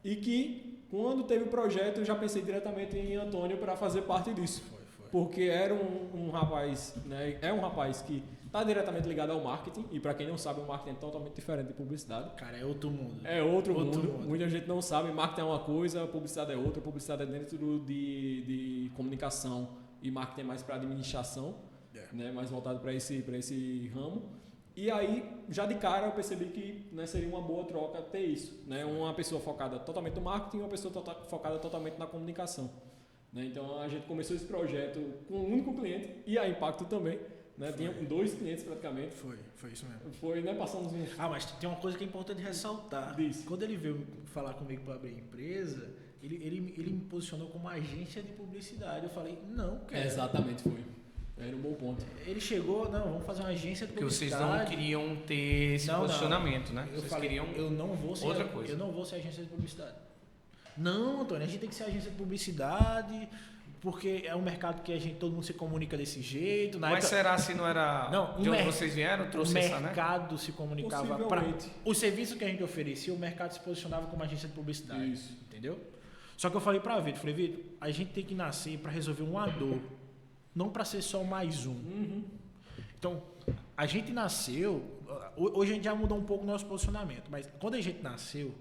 e que quando teve o projeto, eu já pensei diretamente em Antônio para fazer parte disso. Porque era um rapaz, né? É um rapaz que está diretamente ligado ao marketing. E para quem não sabe, o marketing é totalmente diferente de publicidade. Cara, é outro mundo. É outro mundo. Muita gente não sabe. Marketing é uma coisa, publicidade é outra. Publicidade é dentro de comunicação. E marketing é mais para administração, né? Mais voltado para esse ramo. E aí, já de cara, eu percebi que, né, seria uma boa troca ter isso. Né? Uma pessoa focada totalmente no marketing e uma pessoa focada totalmente na comunicação. Né? Então, a gente começou esse projeto com um único cliente e a Impacto também. Né? Tinha 2 clientes praticamente. Foi isso mesmo. Foi, né? Passamos uns... mas tem uma coisa que é importante ressaltar. Diz. Quando ele veio falar comigo para abrir a empresa, ele me posicionou como agência de publicidade. Eu falei, não, cara. Exatamente, foi. Era um bom ponto. Ele chegou, não, vamos fazer uma agência de Porque vocês publicidade. não queriam ter esse posicionamento, né? Eu Vocês falei, queriam eu não vou ser outra coisa. Eu não vou ser agência de publicidade. Não, Antônio, a gente tem que ser agência de publicidade, porque é um mercado que todo mundo se comunica desse jeito. Mas será se não era Não, de onde vocês vieram? Trouxe o essa, né? mercado se comunicava para o serviço que a gente oferecia, o mercado se posicionava como agência de publicidade. Isso. Entendeu? Só que eu falei para Vitor, Vitor, a gente tem que nascer para resolver uma dor, não para ser só mais um. Então, a gente nasceu, hoje a gente já mudou um pouco o nosso posicionamento, mas quando a gente nasceu,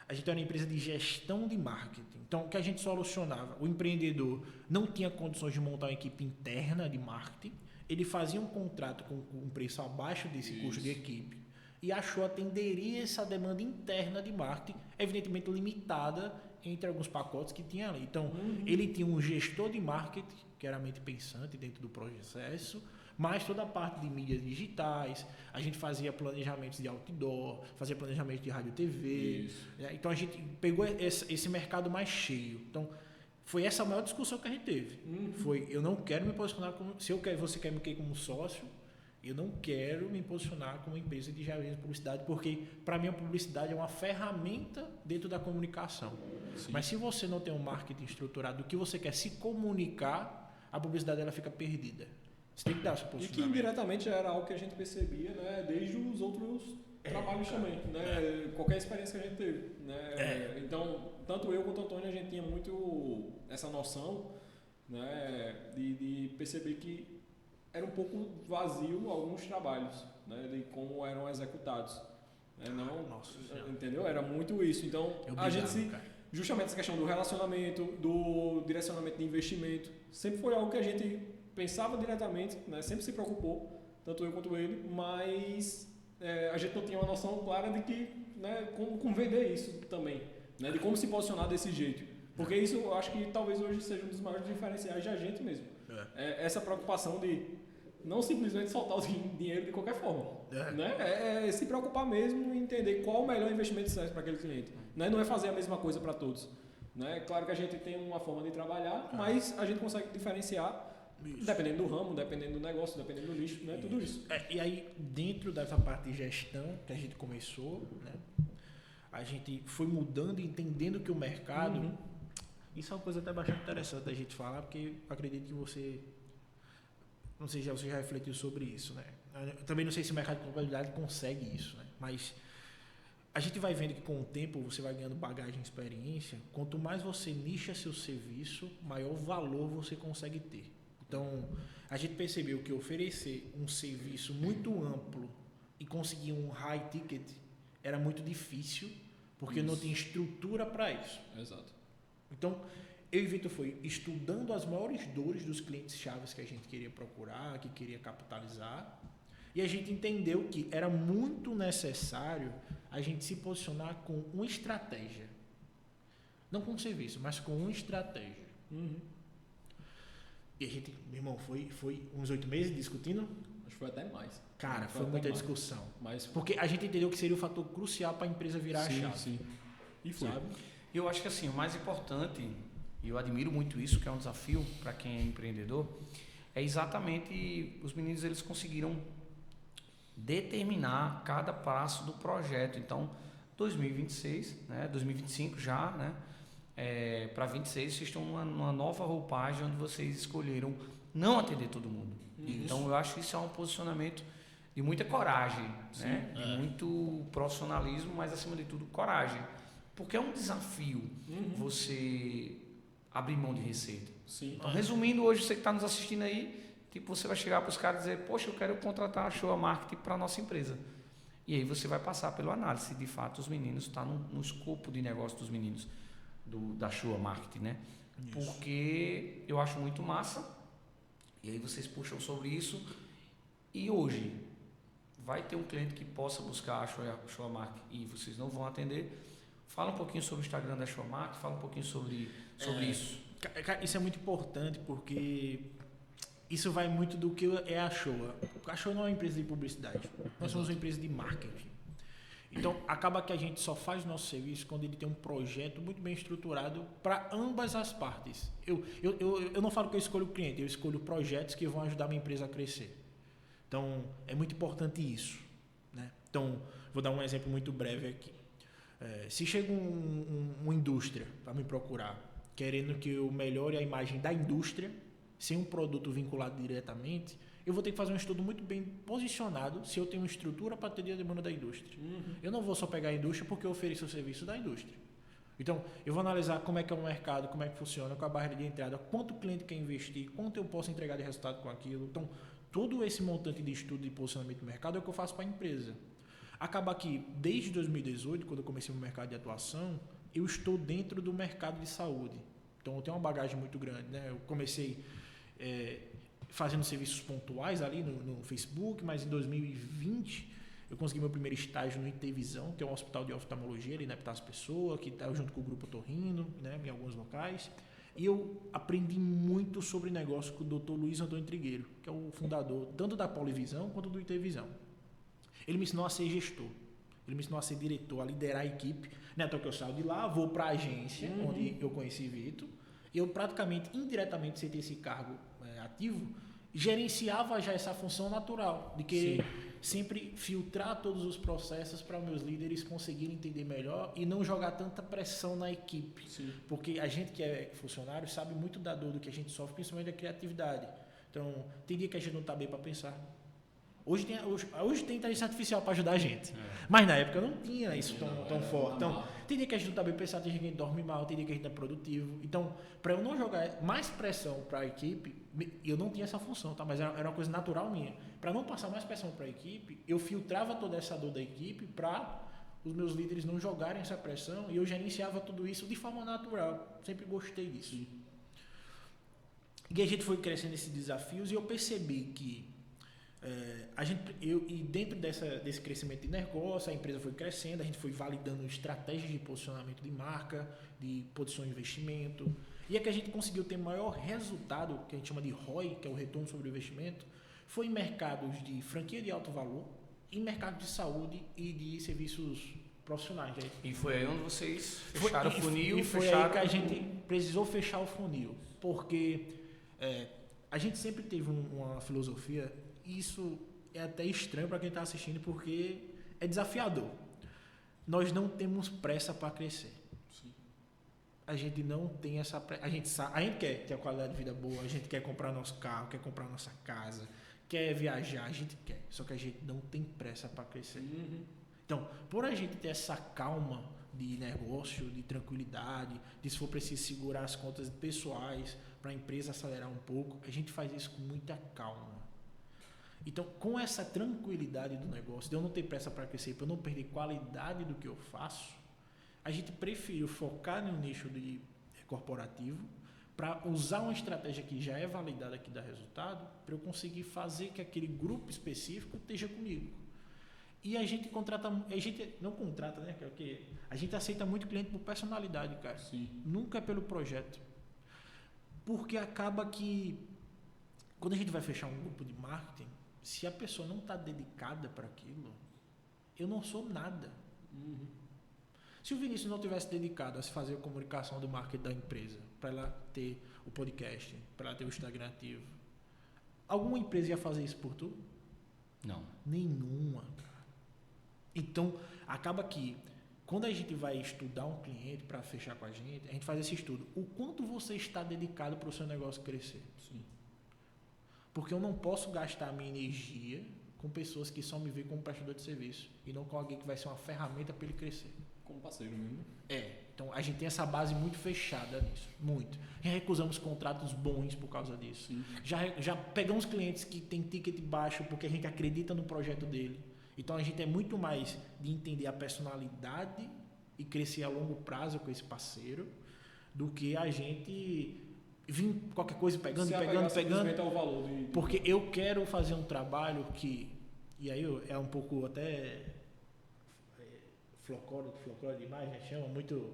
a gente era uma empresa de gestão de marketing. Então, o que a gente solucionava? O empreendedor não tinha condições de montar uma equipe interna de marketing, ele fazia um contrato com um preço abaixo desse custo de equipe e achou atenderia essa demanda interna de marketing, evidentemente limitada entre alguns pacotes que tinha ali. Então, ele tinha um gestor de marketing, que era a mente pensante dentro do processo, mas toda a parte de mídias digitais, a gente fazia planejamentos de outdoor, fazia planejamento de rádio e TV. Né? Então a gente pegou esse mercado mais cheio. Então foi essa a maior discussão que a gente teve. Foi, eu não quero me posicionar como, você quer me querer como sócio, eu não quero me posicionar como empresa de agência de publicidade, porque para mim a publicidade é uma ferramenta dentro da comunicação. Sim. Mas se você não tem um marketing estruturado do que você quer se comunicar, a publicidade ela fica perdida. Você tem que dar essa posicionamento. E que indiretamente era algo que a gente percebia, né, desde os outros trabalhos também, né? Qualquer experiência que a gente teve, né? Então, tanto eu quanto o Antônio, a gente tinha muito essa noção, né, de perceber que era um pouco vazio alguns trabalhos, né, de como eram executados. Né? Entendeu? Era muito isso. Então, a gente justamente essa questão do relacionamento, do direcionamento de investimento, sempre foi algo que a gente pensava diretamente, né? Sempre se preocupou, tanto eu quanto ele, mas a gente não tinha uma noção clara de que, né, como vender isso também, né? De como se posicionar desse jeito. Porque isso eu acho que talvez hoje seja um dos maiores diferenciais da gente mesmo. Essa preocupação de não simplesmente soltar o dinheiro de qualquer forma. Né? É se preocupar mesmo e entender qual o melhor investimento certo para aquele cliente. Né? Não é fazer a mesma coisa para todos. Né? Claro que a gente tem uma forma de trabalhar, mas a gente consegue diferenciar dependendo do ramo, dependendo do negócio, dependendo do nicho, né? Tudo isso. E aí, dentro dessa parte de gestão que a gente começou, né? A gente foi mudando e entendendo que o mercado... Isso é uma coisa até bastante interessante da gente falar, porque eu acredito que você... Não sei se você já refletiu sobre isso, né? Eu também não sei se o mercado de contabilidade consegue isso, né? Mas a gente vai vendo que com o tempo você vai ganhando bagagem e experiência. Quanto mais você nicha seu serviço, maior valor você consegue ter. Então, a gente percebeu que oferecer um serviço muito amplo e conseguir um high ticket era muito difícil, porque não tinha estrutura para isso. Exato. Então, eu e Vitor foi estudando as maiores dores dos clientes chaves que a gente queria procurar, que queria capitalizar, e a gente entendeu que era muito necessário a gente se posicionar com uma estratégia. Não com um serviço, mas com uma estratégia. E a gente, meu irmão, foi uns 8 meses discutindo? Acho que foi até mais. Cara, foi muita discussão. Porque a gente entendeu que seria o fator crucial para a empresa virar a chave. Sim. E foi. Sabe? Eu acho que assim, o mais importante, e eu admiro muito isso, que é um desafio para quem é empreendedor, é exatamente os meninos, eles conseguiram determinar cada passo do projeto. Então, 2026, né, 2025 já, né, para 26 vocês estão numa nova roupagem onde vocês escolheram não atender todo mundo. Então, eu acho que isso é um posicionamento de muita coragem, né, de muito profissionalismo, mas acima de tudo coragem. Porque é um desafio você abrir mão de receita. Então, resumindo, hoje você que está nos assistindo aí, tipo, você vai chegar para os caras e dizer, poxa, eu quero contratar a Showa Marketing para a nossa empresa. E aí você vai passar pela análise se de fato os meninos estão no escopo de negócio dos meninos da Showa Marketing, né? Isso. Porque eu acho muito massa. E aí vocês puxam sobre isso. E hoje vai ter um cliente que possa buscar a Showa Marketing e vocês não vão atender. Fala um pouquinho sobre o Instagram da Showa Marketing, fala um pouquinho sobre isso. Isso é muito importante porque isso vai muito do que é a Showa. A Showa não é uma empresa de publicidade. Nós somos uma empresa de marketing. Então, acaba que a gente só faz o nosso serviço quando ele tem um projeto muito bem estruturado para ambas as partes. Eu não falo que eu escolho o cliente, eu escolho projetos que vão ajudar a minha empresa a crescer. Então, é muito importante isso, né? Então, vou dar um exemplo muito breve aqui. Se chega uma indústria para me procurar, querendo que eu melhore a imagem da indústria, sem um produto vinculado diretamente, eu vou ter que fazer um estudo muito bem posicionado se eu tenho uma estrutura para atender a demanda da indústria. Eu não vou só pegar a indústria porque eu ofereço o serviço da indústria. Então, eu vou analisar como é que é o mercado, como é que funciona, qual a barreira de entrada, quanto o cliente quer investir, quanto eu posso entregar de resultado com aquilo. Então, todo esse montante de estudo e posicionamento do mercado é o que eu faço para a empresa. Acaba que, desde 2018, quando eu comecei no mercado de atuação, eu estou dentro do mercado de saúde. Então, eu tenho uma bagagem muito grande, né? Eu comecei fazendo serviços pontuais ali no Facebook, mas em 2020 eu consegui meu primeiro estágio no Intervisão, que é um hospital de oftalmologia ali na Epitácio Pessoa, que está junto com o Grupo Otorrino, né, em alguns locais. E eu aprendi muito sobre negócio com o Dr. Luiz Antônio Trigueiro, que é o fundador tanto da Polivisão quanto do Intervisão. Ele me ensinou a ser gestor, ele me ensinou a ser diretor, a liderar a equipe. Então que eu saio de lá, vou para a agência, onde eu conheci Vitor. Eu praticamente, indiretamente, sem ter esse cargo ativo, gerenciava já essa função natural, de querer sempre filtrar todos os processos para meus líderes conseguirem entender melhor e não jogar tanta pressão na equipe. Sim. Porque a gente que é funcionário sabe muito da dor do que a gente sofre, principalmente da criatividade. Então, tem dia que a gente não está bem para pensar. Hoje tem inteligência artificial para ajudar a gente. Mas na época não tinha isso tão forte. Então, tem dia que a gente não está bem pensado, tem dia que a gente dorme mal, tem dia que a gente é produtivo. Então, para eu não jogar mais pressão para a equipe, eu não tinha essa função, tá? Mas era uma coisa natural minha. Para não passar mais pressão para a equipe, eu filtrava toda essa dor da equipe para os meus líderes não jogarem essa pressão e eu gerenciava tudo isso de forma natural. Sempre gostei disso. E a gente foi crescendo nesses desafios e eu percebi que dentro desse crescimento de negócio, a empresa foi crescendo, a gente foi validando estratégias de posicionamento de marca, de posição de investimento, e é que a gente conseguiu ter maior resultado, que a gente chama de ROI, que é o retorno sobre o investimento, foi em mercados de franquia de alto valor, em mercado de saúde e de serviços profissionais. E foi aí onde vocês fecharam o funil? E foi aí que a gente precisou fechar o funil, porque a gente sempre teve uma filosofia. Isso é até estranho para quem está assistindo, porque é desafiador. Nós não temos pressa para crescer. Sim. A gente não tem essa pressa. A gente quer ter a qualidade de vida boa, a gente quer comprar nosso carro, quer comprar nossa casa, quer viajar, a gente quer. Só que a gente não tem pressa para crescer. Então, por a gente ter essa calma de negócio, de tranquilidade, de se for preciso segurar as contas pessoais para a empresa acelerar um pouco, a gente faz isso com muita calma. Então, com essa tranquilidade do negócio, de eu não ter pressa para crescer, para eu não perder qualidade do que eu faço, a gente preferiu focar no nicho corporativo para usar uma estratégia que já é validada, que dá resultado, para eu conseguir fazer que aquele grupo específico esteja comigo. E a gente não contrata, né? Porque a gente aceita muito cliente por personalidade, cara. Sim. Nunca é pelo projeto. Porque acaba que, quando a gente vai fechar um grupo de marketing, se a pessoa não está dedicada para aquilo, eu não sou nada. Se o Vinícius não tivesse dedicado a se fazer a comunicação do marketing da empresa, para ela ter o podcast, para ela ter o Instagram ativo, alguma empresa ia fazer isso por tu? Não. Nenhuma, cara. Então, acaba que, quando a gente vai estudar um cliente para fechar com a gente faz esse estudo. O quanto você está dedicado para o seu negócio crescer? Sim. Porque eu não posso gastar a minha energia com pessoas que só me veem como prestador de serviço e não com alguém que vai ser uma ferramenta para ele crescer. Como parceiro mesmo. Então a gente tem essa base muito fechada nisso, muito. Já recusamos contratos bons por causa disso. Já pegamos clientes que têm ticket baixo porque a gente acredita no projeto dele. Então a gente é muito mais de entender a personalidade e crescer a longo prazo com esse parceiro do que a gente vir qualquer coisa pegando. Ao valor porque eu quero fazer um trabalho que, e aí é um pouco até flocório demais, né? Chama muito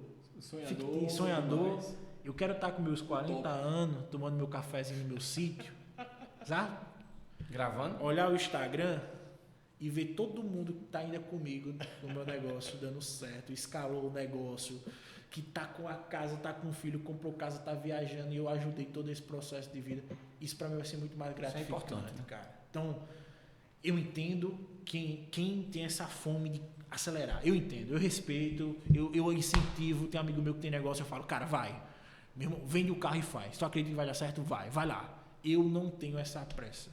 sonhador. Eu quero estar com meus 40 anos, tomando meu cafezinho no meu sítio, sabe? Gravando? Olhar o Instagram e ver todo mundo que está ainda comigo no meu negócio dando certo, escalou o negócio, que está com a casa, está com o filho, comprou casa, está viajando e eu ajudei todo esse processo de vida, isso para mim vai ser muito mais gratificante, importante, né? cara. Então, eu entendo quem tem essa fome de acelerar. Eu entendo, eu respeito, eu incentivo. Tem um amigo meu que tem negócio, eu falo, cara, vai. Meu irmão, vende o carro e faz. Se tu acredita que vai dar certo, vai lá. Eu não tenho essa pressa.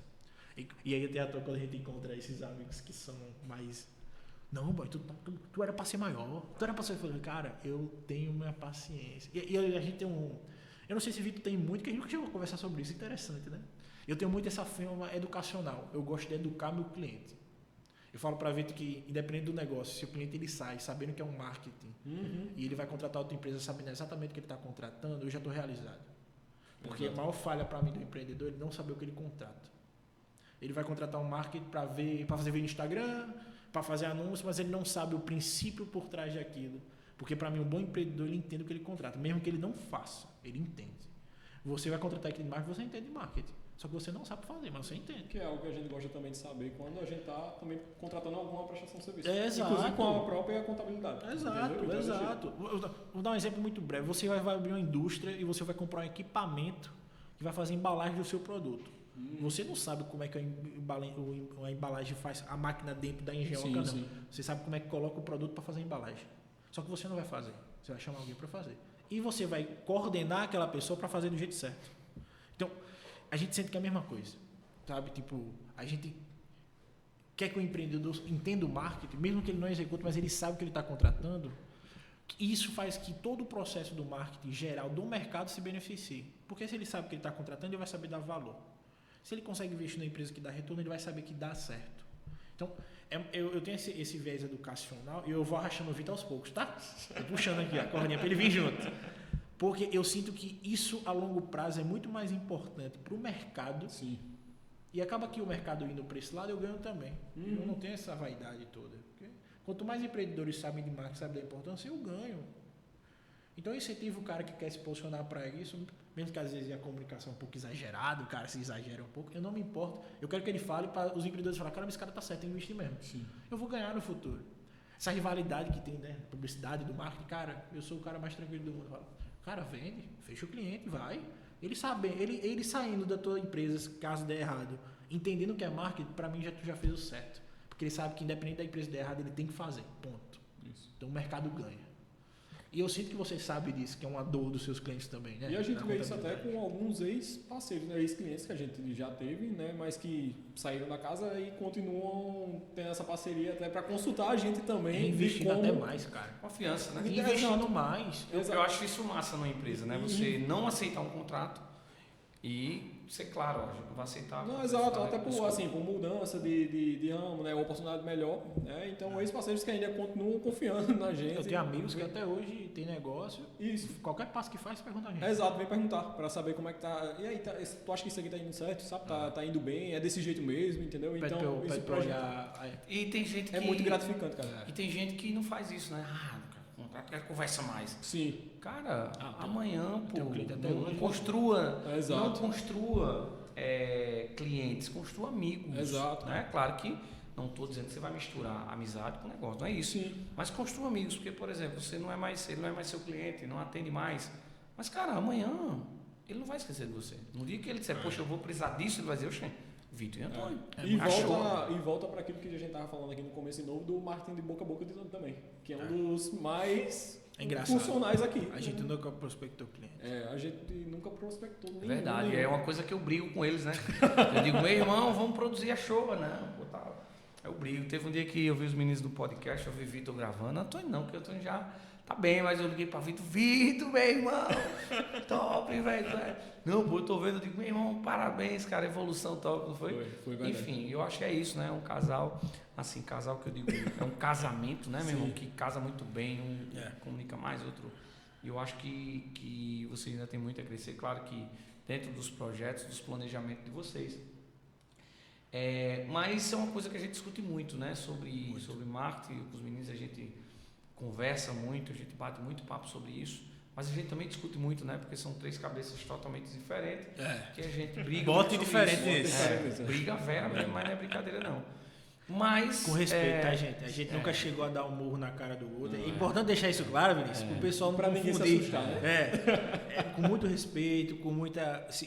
E aí até a toa quando a gente encontra esses amigos que são mais... Não, boy, tu era pra ser maior. Tu era pra ser... Eu falei, cara, eu tenho minha paciência. E a gente tem um... Eu não sei se o Vitor tem muito, que a gente nunca chegou a conversar sobre isso. Interessante, né? Eu tenho muito essa forma educacional. Eu gosto de educar meu cliente. Eu falo para Vitor que, independente do negócio, se o cliente ele sai sabendo que é um marketing e ele vai contratar outra empresa sabendo exatamente o que ele está contratando, eu já estou realizado. Porque a maior falha para mim do empreendedor é ele não saber o que ele contrata. Ele vai contratar um marketing para fazer vídeo no Instagram, para fazer anúncio, mas ele não sabe o princípio por trás daquilo. Porque para mim um bom empreendedor ele entende o que ele contrata, mesmo que ele não faça, ele entende. Você vai contratar aquele marketing, você entende de marketing. Só que você não sabe fazer, mas você entende. Que é algo que a gente gosta também de saber quando a gente está também contratando alguma prestação de serviço. Exato. Inclusive com a própria contabilidade. Exato. Vou dar um exemplo muito breve. Você vai abrir uma indústria e você vai comprar um equipamento que vai fazer a embalagem do seu produto. Você não sabe como é que a embalagem faz a máquina dentro da engenhoca, não. Sim. Você sabe como é que coloca o produto para fazer a embalagem. Só que você não vai fazer. Você vai chamar alguém para fazer. E você vai coordenar aquela pessoa para fazer do jeito certo. Então, a gente sente que é a mesma coisa, sabe? Tipo, a gente quer que o empreendedor entenda o marketing, mesmo que ele não execute, mas ele sabe o que ele está contratando. Isso faz que todo o processo do marketing geral do mercado se beneficie. Porque se ele sabe o que ele está contratando, ele vai saber dar valor. Se ele consegue investir na empresa que dá retorno, ele vai saber que dá certo. Então, eu tenho esse viés educacional e eu vou arrastando o Vitor aos poucos, tá? Estou puxando aqui a cordinha para ele vir junto. Porque eu sinto que isso a longo prazo é muito mais importante para o mercado. Sim. E acaba que o mercado indo para esse lado, eu ganho também. Eu não tenho essa vaidade toda. Porque quanto mais empreendedores sabem de marketing, sabem da importância, eu ganho. Então eu incentivo o cara que quer se posicionar para isso, mesmo que às vezes a comunicação é um pouco exagerada, o cara se exagera um pouco, eu não me importo. Eu quero que ele fale para os empreendedores falar, cara, esse cara tá certo, tem que investir mesmo. Sim. Eu vou ganhar no futuro. Essa rivalidade que tem, né? Publicidade do marketing, cara, eu sou o cara mais tranquilo do mundo. Cara, vende, fecha o cliente, vai. Ele sabe, ele saindo da tua empresa, caso der errado, entendendo o que é marketing, para mim tu já fez o certo. Porque ele sabe que independente da empresa der errado, ele tem que fazer, ponto. Isso. Então o mercado ganha. E eu sinto que você sabe disso, que é uma dor dos seus clientes também, né? E a gente vê isso até com alguns ex-parceiros, né? Ex-clientes que a gente já teve, né? Mas que saíram da casa e continuam tendo essa parceria até para consultar a gente também. Investindo até mais, cara. Confiança, né? Investindo mais. Eu acho isso massa numa empresa, né? Você não aceitar um contrato e ser claro, ó, não vai aceitar. Não, exato, até por, assim, por mudança de ramo, né? Oportunidade melhor, né? Então, ex-parceiros que ainda continuam confiando na gente. Eu tenho amigos que até hoje tem negócio. Isso. Qualquer passo que faz, pergunta a gente. Exato, vem perguntar para saber como é que tá. E aí, tu acha que isso aqui tá indo certo, sabe? Tá indo bem, é desse jeito mesmo, entendeu? Então, isso pra gente E tem gente que... é muito gratificante, cara. E tem gente que não faz isso, né? Contrato, quer conversa mais. Sim. Cara, amanhã, pô, não construa, Exato. não construa clientes, construa amigos. Exato. Né? Claro que não estou dizendo que você vai misturar amizade com negócio, não é isso. Sim. Mas construa amigos, porque, por exemplo, ele não é mais seu cliente, não atende mais. Mas, cara, amanhã ele não vai esquecer de você. No dia que ele disser, poxa, eu vou precisar disso, ele vai dizer, oxe, Vitor e Antônio. E volta para aquilo que a gente estava falando aqui no começo de novo, do marketing de boca a boca também, que é um dos mais funcionais aqui. A gente nunca prospectou cliente. A gente nunca prospectou nenhum. É verdade, é uma coisa que eu brigo com eles, né? Eu digo, meu irmão, vamos produzir a show, né? Eu brigo. Teve um dia que eu vi os meninos do podcast, eu vi Vitor gravando. Antônio não, porque o Antônio já tá bem, mas eu liguei pra Vitor, meu irmão, top, velho. Não, pô, eu tô vendo, eu digo, meu irmão, parabéns, cara, evolução top, não foi? Foi verdade. Enfim, eu acho que é isso, né? Um casal, assim, casal que eu digo, é um casamento, né, meu irmão, que casa muito bem, comunica mais, outro. E eu acho que vocês ainda tem muito a crescer, claro que dentro dos projetos, dos planejamentos de vocês. Mas isso é uma coisa que a gente discute muito, né? Sobre marketing, com os meninos a gente conversa muito, a gente bate muito papo sobre isso, mas a gente também discute muito, né? Porque são três cabeças totalmente diferentes, que a gente briga. Bote diferente briga vera mesmo, mas não é brincadeira não. Mas... Com respeito, tá, gente? A gente nunca chegou a dar um murro na cara do outro. É importante deixar isso claro, Vinícius, para o pessoal não Pra ninguém se confundir. assustar, né? Com muito respeito, com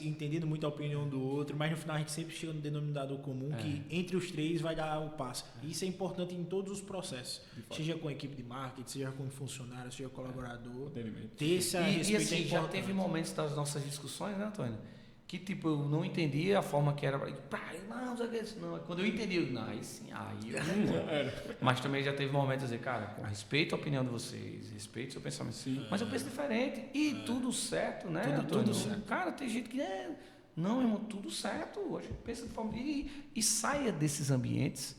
entendendo muito a opinião do outro, mas no final a gente sempre chega no denominador comum que entre os três vai dar o passo. E isso é importante em todos os processos. Seja com a equipe de marketing, seja com funcionário, seja colaborador. Ter esse respeito e assim, é já importante. teve momentos das nossas discussões, né, Antônio? Que tipo, eu não entendia a forma que era. Não sei o que isso, não. Quando eu entendi, eu, não, aí sim, aí eu Mas também já teve momentos de dizer, cara, com respeito à opinião de vocês, respeito ao seu pensamento. Sim. Mas eu penso diferente. E tudo certo, né, Antônio? Tudo certo. Cara, tem gente que não, irmão, tudo certo. A gente pensa de forma. E saia desses ambientes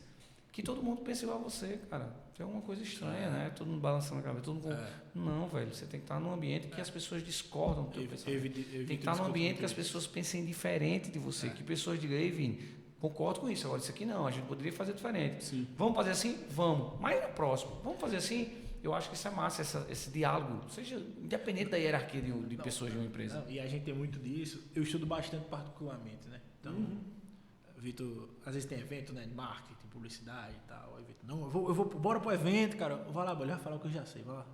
que todo mundo pensa igual a você, cara. É uma coisa estranha, né? Todo mundo balançando a cabeça. Todo mundo... Não, velho. Você tem que estar num ambiente que as pessoas discordam do teu pensamento. Tem que estar num ambiente que as pessoas pensem diferente de você. Que pessoas digam, ei, Vini, concordo com isso. Agora, isso aqui não. A gente poderia fazer diferente. Sim. Vamos fazer assim? Vamos. Mas no próximo, vamos fazer assim? Eu acho que isso é massa, esse diálogo. Seja independente da hierarquia de pessoas de uma empresa. Não, e a gente tem muito disso. Eu estudo bastante particularmente, né? Então, Vitor, às vezes tem evento, né? De marketing, publicidade e tal. Aí Vitor, não, eu vou bora pro evento, cara. Vai lá, vai falar o que eu já sei, vai lá.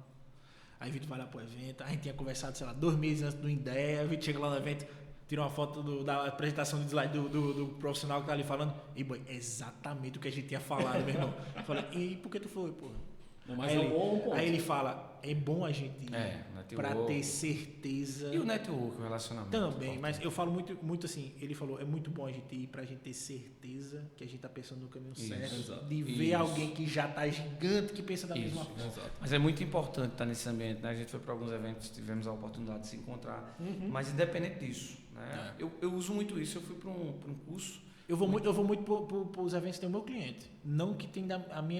Aí Vitor vai lá pro evento. A gente tinha conversado, sei lá, 2 meses antes do ideia. O Vitor chega lá no evento, tira uma foto da apresentação de slide do profissional que tá ali falando. E, boy, é exatamente o que a gente tinha falado, meu irmão. Eu falei, e por que tu foi, pô? Mas aí ele fala, é bom a gente ir para ter certeza. E o network, o relacionamento. Também, mas eu falo muito assim, ele falou, é muito bom a gente ir pra gente ter certeza que a gente tá pensando no caminho certo. Exato. De ver alguém que já tá gigante, que pensa da mesma forma. Exato. Mas é muito importante estar nesse ambiente, né? A gente foi para alguns eventos, tivemos a oportunidade de se encontrar. Mas independente disso, né? Eu uso muito isso. Eu fui para um curso. Eu vou muito para os eventos que tem o meu cliente, não que tem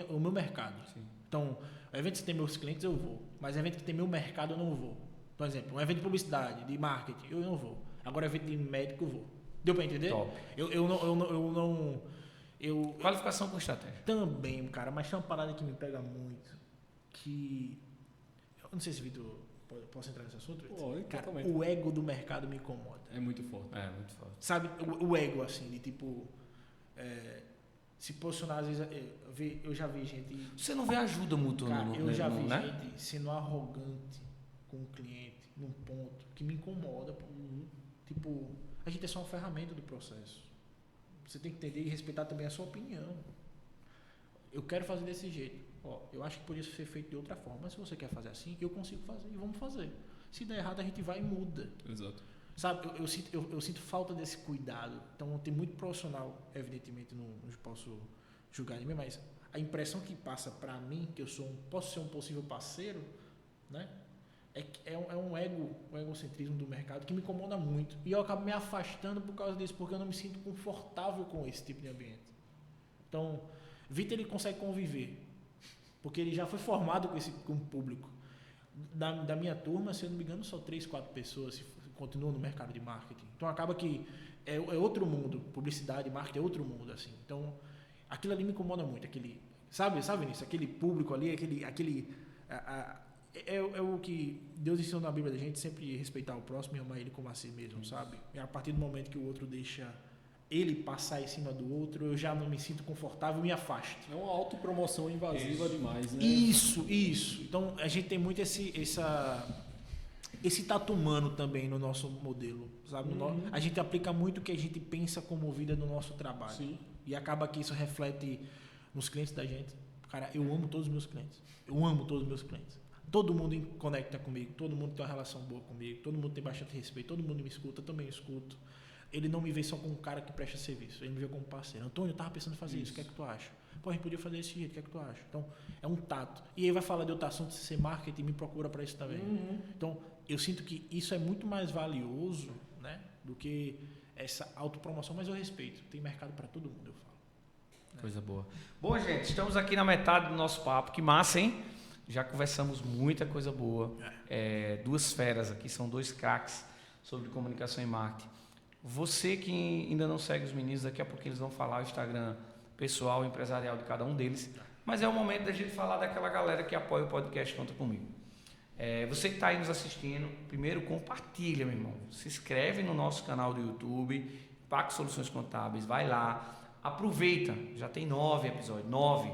o meu mercado. Sim. Então, eventos que tem meus clientes eu vou, mas evento que tem meu mercado eu não vou. Por exemplo, um evento de publicidade, de marketing, eu não vou. Agora, evento de médico eu vou. Deu para entender? Top. Eu não. Qualificação com estratégia. Também, cara, mas tem uma parada que me pega muito. Que. Eu não sei se, Vitor, posso entrar nesse assunto? Pode, cara, totalmente. o ego do mercado me incomoda. É muito forte. É, muito forte. Sabe, o ego, assim, de tipo. Se posicionar, às vezes, eu já vi gente. Você não vê ajuda mútua Cara, eu já vi né? gente sendo arrogante com o cliente num ponto que me incomoda. Pô. Tipo, a gente é só uma ferramenta do processo. Você tem que entender e respeitar também a sua opinião. Eu quero fazer desse jeito. Ó, eu acho que podia ser feito de outra forma, mas se você quer fazer assim, eu consigo fazer e vamos fazer. Se der errado, a gente vai e muda. Exato. Sabe, eu sinto falta desse cuidado. Então, tem muito profissional, evidentemente, não posso julgar ninguém, mas a impressão que passa para mim, que eu posso ser um possível parceiro, né? É um egocentrismo do mercado que me incomoda muito. E eu acabo me afastando por causa disso, porque eu não me sinto confortável com esse tipo de ambiente. Então, Vitor, ele consegue conviver, porque ele já foi formado com o público. Da minha turma, se eu não me engano, só 3, 4 pessoas continuam no mercado de marketing. Então, acaba que é outro mundo. Publicidade, marketing é outro mundo, assim. Então, aquilo ali me incomoda muito. Sabe nisso? Aquele público ali, é o que Deus ensinou na Bíblia da gente, sempre respeitar o próximo e amar ele como a si mesmo, sabe? É a partir do momento que o outro deixa ele passar em cima do outro, eu já não me sinto confortável e me afasto. É uma autopromoção invasiva demais, né? Isso. Então, a gente tem muito esse tato humano também no nosso modelo, sabe? A gente aplica muito o que a gente pensa como vida no nosso trabalho. Sim. E acaba que isso reflete nos clientes da gente. Cara, eu amo todos os meus clientes. Eu amo todos os meus clientes. Todo mundo conecta comigo, todo mundo tem uma relação boa comigo, todo mundo tem bastante respeito, todo mundo me escuta, eu também escuto. Ele não me vê só como um cara que presta serviço, ele me vê como parceiro. Antônio, eu tava pensando em fazer isso, o que é que tu acha? Pô, a gente podia fazer desse jeito, o que é que tu acha? Então, é um tato. E aí vai falar de outro assunto, se ser marketing, me procura para isso também. Então, eu sinto que isso é muito mais valioso, né, do que essa autopromoção, mas eu respeito. Tem mercado para todo mundo, eu falo. Coisa boa. Bom, gente, estamos aqui na metade do nosso papo. Que massa, hein? Já conversamos muita coisa boa. 2 feras aqui, são 2 craques sobre comunicação e marketing. Você que ainda não segue os meninos, daqui a pouco eles vão falar o Instagram pessoal, empresarial de cada um deles. Mas é o momento da gente falar daquela galera que apoia o podcast Conta Comigo. Você que está aí nos assistindo, primeiro compartilha, meu irmão. Se inscreve no nosso canal do YouTube, Impacto Soluções Contábeis, vai lá, aproveita, já tem 9 episódios, 9.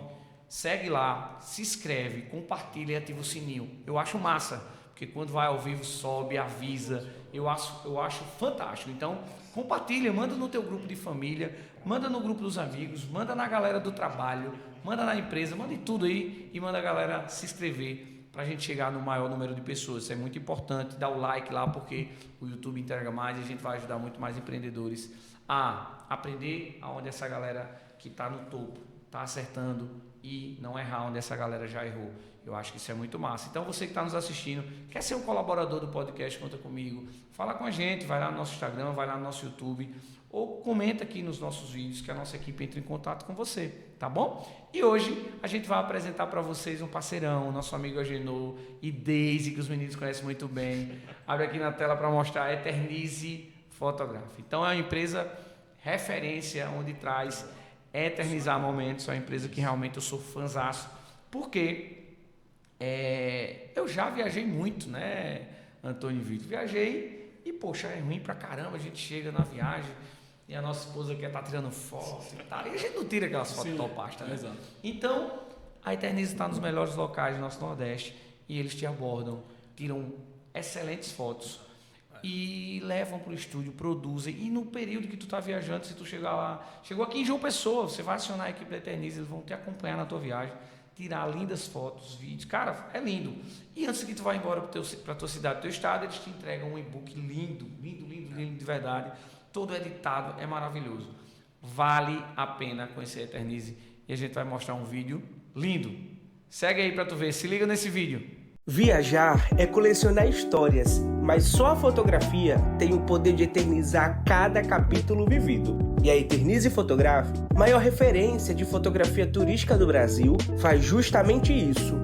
Segue lá, se inscreve, compartilha e ativa o sininho. Eu acho massa, porque quando vai ao vivo sobe, avisa. Eu acho fantástico. Então, compartilha, manda no teu grupo de família, manda no grupo dos amigos, manda na galera do trabalho, manda na empresa, manda em tudo aí e manda a galera se inscrever para a gente chegar no maior número de pessoas. Isso é muito importante. Dá o like lá, porque o YouTube entrega mais e a gente vai ajudar muito mais empreendedores a aprender aonde essa galera que está no topo está acertando e não errar onde essa galera já errou. Eu acho que isso é muito massa. Então você que está nos assistindo, quer ser um colaborador do podcast, conta comigo, fala com a gente, vai lá no nosso Instagram, vai lá no nosso YouTube ou comenta aqui nos nossos vídeos que a nossa equipe entra em contato com você, tá bom? E hoje a gente vai apresentar para vocês um parceirão, nosso amigo Agenor e Daisy, que os meninos conhecem muito bem. Abre aqui na tela para mostrar a Eternize Photography. Então é uma empresa referência onde traz eternizar momentos. É uma empresa que realmente eu sou fãzaço, porque eu já viajei muito, né, Antônio e Vitor? Viajei e, poxa, é ruim pra caramba. A gente chega na viagem e a nossa esposa quer estar tirando foto e tal, e a gente não tira aquelas fotos topastas, né? Exato. Então, a Eternize está nos melhores locais do nosso Nordeste e eles te abordam, tiram excelentes fotos e levam para o estúdio, produzem. E no período que tu está viajando, se tu chegar lá, chegou aqui em João Pessoa, você vai acionar a equipe da Eternize, eles vão te acompanhar na tua viagem, tirar lindas fotos, vídeos. Cara, é lindo. E antes que tu vá embora para a tua cidade, para o teu estado, eles te entregam um e-book lindo, de verdade, todo editado, é maravilhoso. Vale a pena conhecer a Eternize e a gente vai mostrar um vídeo lindo. Segue aí para tu ver, se liga nesse vídeo. Viajar é colecionar histórias, mas só a fotografia tem o poder de eternizar cada capítulo vivido. E a Eternize Photography, maior referência de fotografia turística do Brasil, faz justamente isso.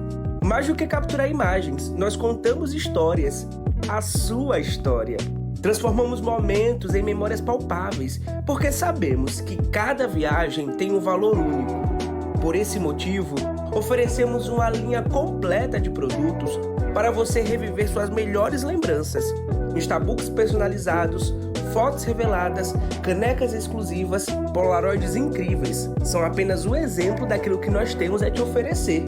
Mais do que capturar imagens, nós contamos histórias, a sua história. Transformamos momentos em memórias palpáveis, porque sabemos que cada viagem tem um valor único. Por esse motivo, oferecemos uma linha completa de produtos para você reviver suas melhores lembranças. Instabooks personalizados, fotos reveladas, canecas exclusivas, polaroids incríveis. São apenas um exemplo daquilo que nós temos a te oferecer.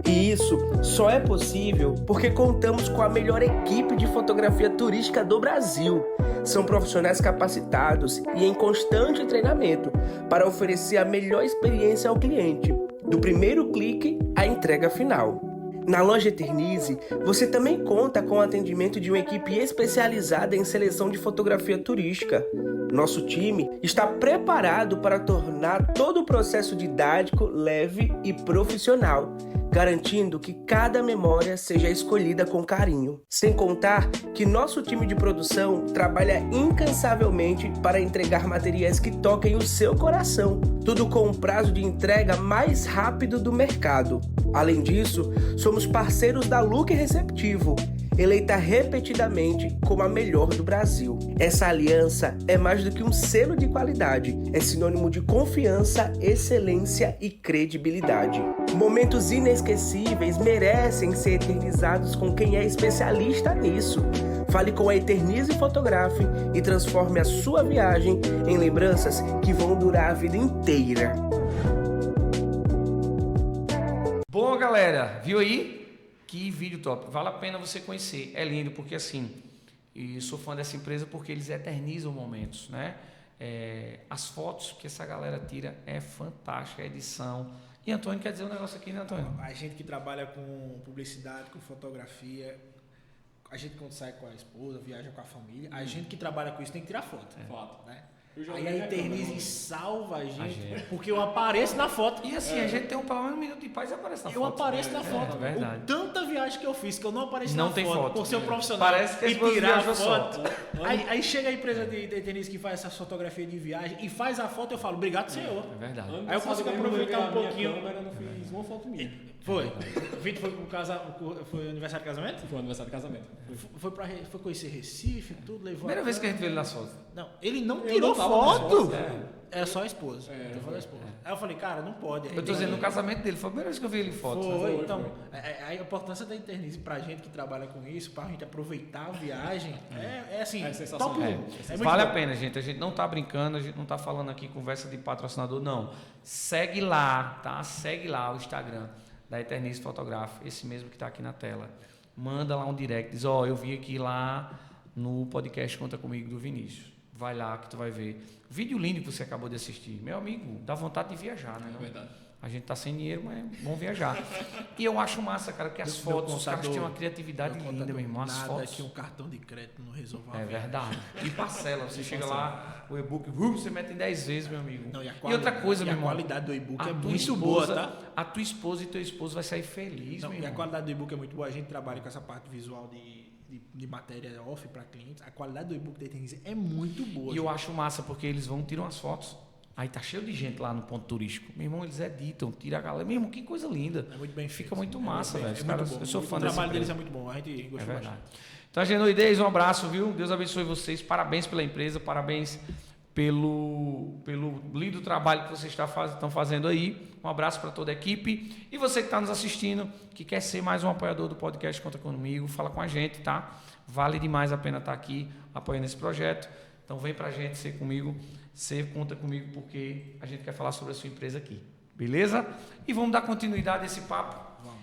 E isso só é possível porque contamos com a melhor equipe de fotografia turística do Brasil. São profissionais capacitados e em constante treinamento para oferecer a melhor experiência ao cliente, do primeiro clique à entrega final. Na loja Eternize, você também conta com o atendimento de uma equipe especializada em seleção de fotografia turística. Nosso time está preparado para tornar todo o processo didático, leve e profissional, garantindo que cada memória seja escolhida com carinho. Sem contar que nosso time de produção trabalha incansavelmente para entregar materiais que toquem o seu coração, tudo com um prazo de entrega mais rápido do mercado. Além disso, somos parceiros da Look Receptivo, eleita repetidamente como a melhor do Brasil. Essa aliança é mais do que um selo de qualidade, é sinônimo de confiança, excelência e credibilidade. Momentos inesquecíveis merecem ser eternizados com quem é especialista nisso. Fale com a Eternize Photography e transforme a sua viagem em lembranças que vão durar a vida inteira. Bom, galera, viu aí? Que vídeo top, vale a pena você conhecer, é lindo porque assim, e sou fã dessa empresa porque eles eternizam momentos, né? As fotos que essa galera tira é fantástica, a edição. E Antônio quer dizer um negócio aqui, né, Antônio? A gente que trabalha com publicidade, com fotografia, a gente quando sai com a esposa, viaja com a família, a gente que trabalha com isso tem que tirar foto. Fato. Né? Aí a Eternize salva a gente, porque eu apareço na foto. E assim, a gente tem um minuto de paz e aparece na foto. Eu apareço na foto. É verdade. Tanta viagem que eu fiz que eu não apareci Não na tem foto, foto. por ser um profissional. Parece que a e esposa tirar a viajou só. foto. Aí chega a empresa de Eternize que faz essa fotografia de viagem e faz a foto, eu falo, obrigado, senhor. É verdade. Aí eu consigo aproveitar um pouquinho. Eu não fiz uma foto minha. Foi. O Vitor foi pro foi aniversário de casamento? Foi aniversário de casamento. Foi conhecer Recife, tudo, levou. Primeira vez que a gente vê ele nas fotos. Não, ele não Eu tirou não foto? É. Era só a esposa. É, Eu falei a esposa. Aí eu falei, cara, não pode. Eu tô dizendo, no casamento dele, foi a primeira vez que eu vi ele em foto. Foi, Foi, então, a importância da Internice pra gente que trabalha com isso, pra gente aproveitar a viagem, é assim, É sensacional. top 1. É. muito Vale bom. a pena, gente. A gente não tá brincando, a gente não tá falando aqui conversa de patrocinador, não. Segue lá, tá? Segue lá o Instagram da Eternice Fotógrafo, esse mesmo que tá aqui na tela. Manda lá um direct, diz, eu vi aqui lá no podcast Conta Comigo do Vinícius. Vai lá que tu vai ver. Vídeo lindo que você acabou de assistir. Meu amigo, dá vontade de viajar, né? É verdade. A gente tá sem dinheiro, mas é bom viajar. E eu acho massa, cara, que as fotos, os caras têm uma criatividade linda, meu irmão. As Nada fotos. que um cartão de crédito não resolva. É verdade. E parcela, você chega lá, o e-book, você mete em 10 vezes, meu amigo. Não, e outra coisa, meu a irmão. qualidade do e-book é A tua muito esposa, boa, tá? A tua esposa e teu esposo vai sair feliz, Não, meu e a irmão. qualidade do e-book é muito boa. A gente trabalha com essa parte visual de matéria off para clientes. A qualidade do e-book da Eternice é muito boa. E eu acho massa, porque eles vão, tiram as fotos. Aí tá cheio de gente lá no ponto turístico. Meu irmão, eles editam, tira a galera. Meu irmão, que coisa linda. É muito bem Fica feito. muito massa, velho. Os muito caras- bom. eu sou fã O dessa trabalho deles empresa. é muito bom. A gente É gostou verdade. bastante. Então, Genuidez, um abraço, viu? Deus abençoe vocês. Parabéns pela empresa, parabéns pelo lindo trabalho que vocês estão fazendo aí. Um abraço para toda a equipe. E você que está nos assistindo, que quer ser mais um apoiador do podcast Conta Comigo, fala com a gente, tá? Vale demais a pena estar aqui apoiando esse projeto. Então, vem para a gente ser comigo, conta comigo, porque a gente quer falar sobre a sua empresa aqui. Beleza? E vamos dar continuidade a esse papo. Vamos.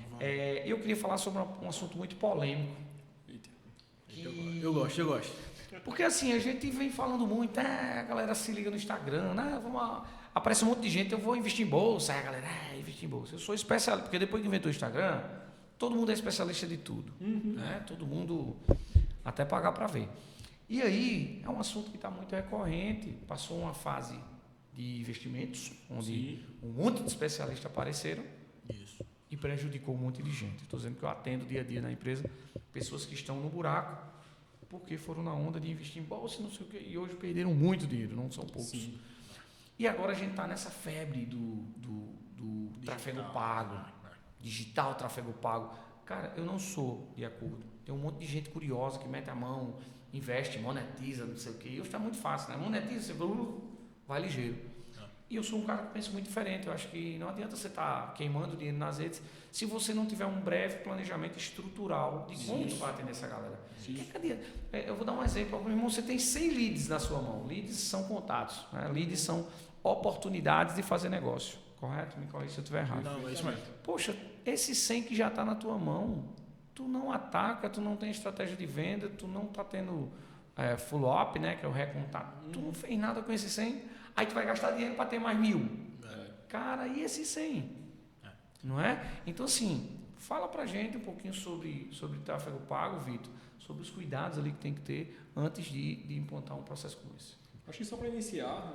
Eu queria falar sobre um assunto muito polêmico. Eu gosto. Porque assim, a gente vem falando muito, a galera se liga no Instagram, aparece um monte de gente, eu vou investir em bolsa, aí a galera, investir em bolsa. Eu sou especialista, porque depois que inventou o Instagram, todo mundo é especialista de tudo, né? Todo mundo, até pagar para ver. E aí, é um assunto que está muito recorrente, passou uma fase de investimentos, onde um monte de especialistas apareceram, Isso. e prejudicou um monte de gente. Estou dizendo que eu atendo dia a dia na empresa pessoas que estão no buraco porque foram na onda de investir em bolsa, não sei o quê, e hoje perderam muito dinheiro, não são poucos. Sim. E agora a gente está nessa febre do tráfego pago, digital, tráfego pago. Cara, eu não sou de acordo. Tem um monte de gente curiosa que mete a mão, investe, monetiza, não sei o quê. E hoje está muito fácil, né? Monetiza, você vai ligeiro. E eu sou um cara que pensa muito diferente. Eu acho que não adianta você estar queimando dinheiro nas redes se você não tiver um breve planejamento estrutural de como tu vai atender essa galera. Eu vou dar um exemplo. Meu irmão, você tem 100 leads na sua mão. Leads são contatos. Né? Leads são oportunidades de fazer negócio. Correto? Me corrija se eu estiver errado. Não, é isso mesmo. Poxa, esses 100 que já está na tua mão, tu não ataca, tu não tem estratégia de venda, tu não está tendo follow-up, né, que é o recontato. Tu não fez nada com esses 100, aí tu vai gastar dinheiro para ter mais 1000. Cara, e esses 100? Não é? Então, assim, fala pra gente um pouquinho sobre tráfego pago, Vitor, sobre os cuidados ali que tem que ter antes de implantar um processo como esse. Acho que só para iniciar,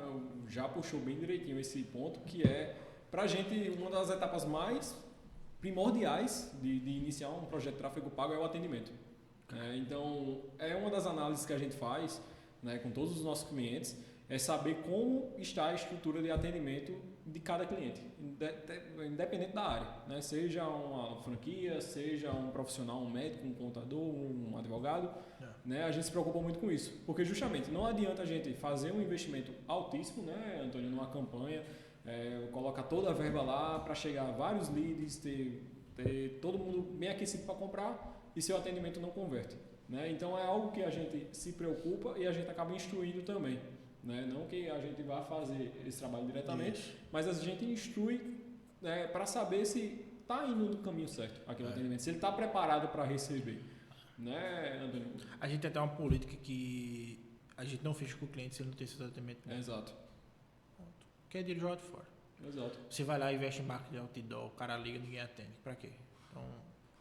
já puxou bem direitinho esse ponto, que é, para a gente, uma das etapas mais primordiais de iniciar um projeto de tráfego pago é o atendimento. Então, é uma das análises que a gente faz, né, com todos os nossos clientes, é saber como está a estrutura de atendimento de cada cliente, independente da área, né? Seja uma franquia, seja um profissional, um médico, um contador, um advogado, né? A gente se preocupa muito com isso, porque justamente não adianta a gente fazer um investimento altíssimo, né, Antônio, numa campanha, colocar toda a verba lá para chegar a vários leads, ter todo mundo bem aquecido para comprar e seu atendimento não converte, né? Então é algo que a gente se preocupa e a gente acaba instruindo também. Né? Não que a gente vá fazer esse trabalho diretamente, mas a gente instrui, né, para saber se está indo no caminho certo aquele atendimento, se ele está preparado para receber. Né, Antônio? A gente tem até uma política que a gente não fecha com o cliente se ele não tem esse tratamento. Exato. Quer dinheiro jogado fora. Exato. Você vai lá e investe em marketing de outdoor, o cara liga, ninguém atende. Pra quê? Então,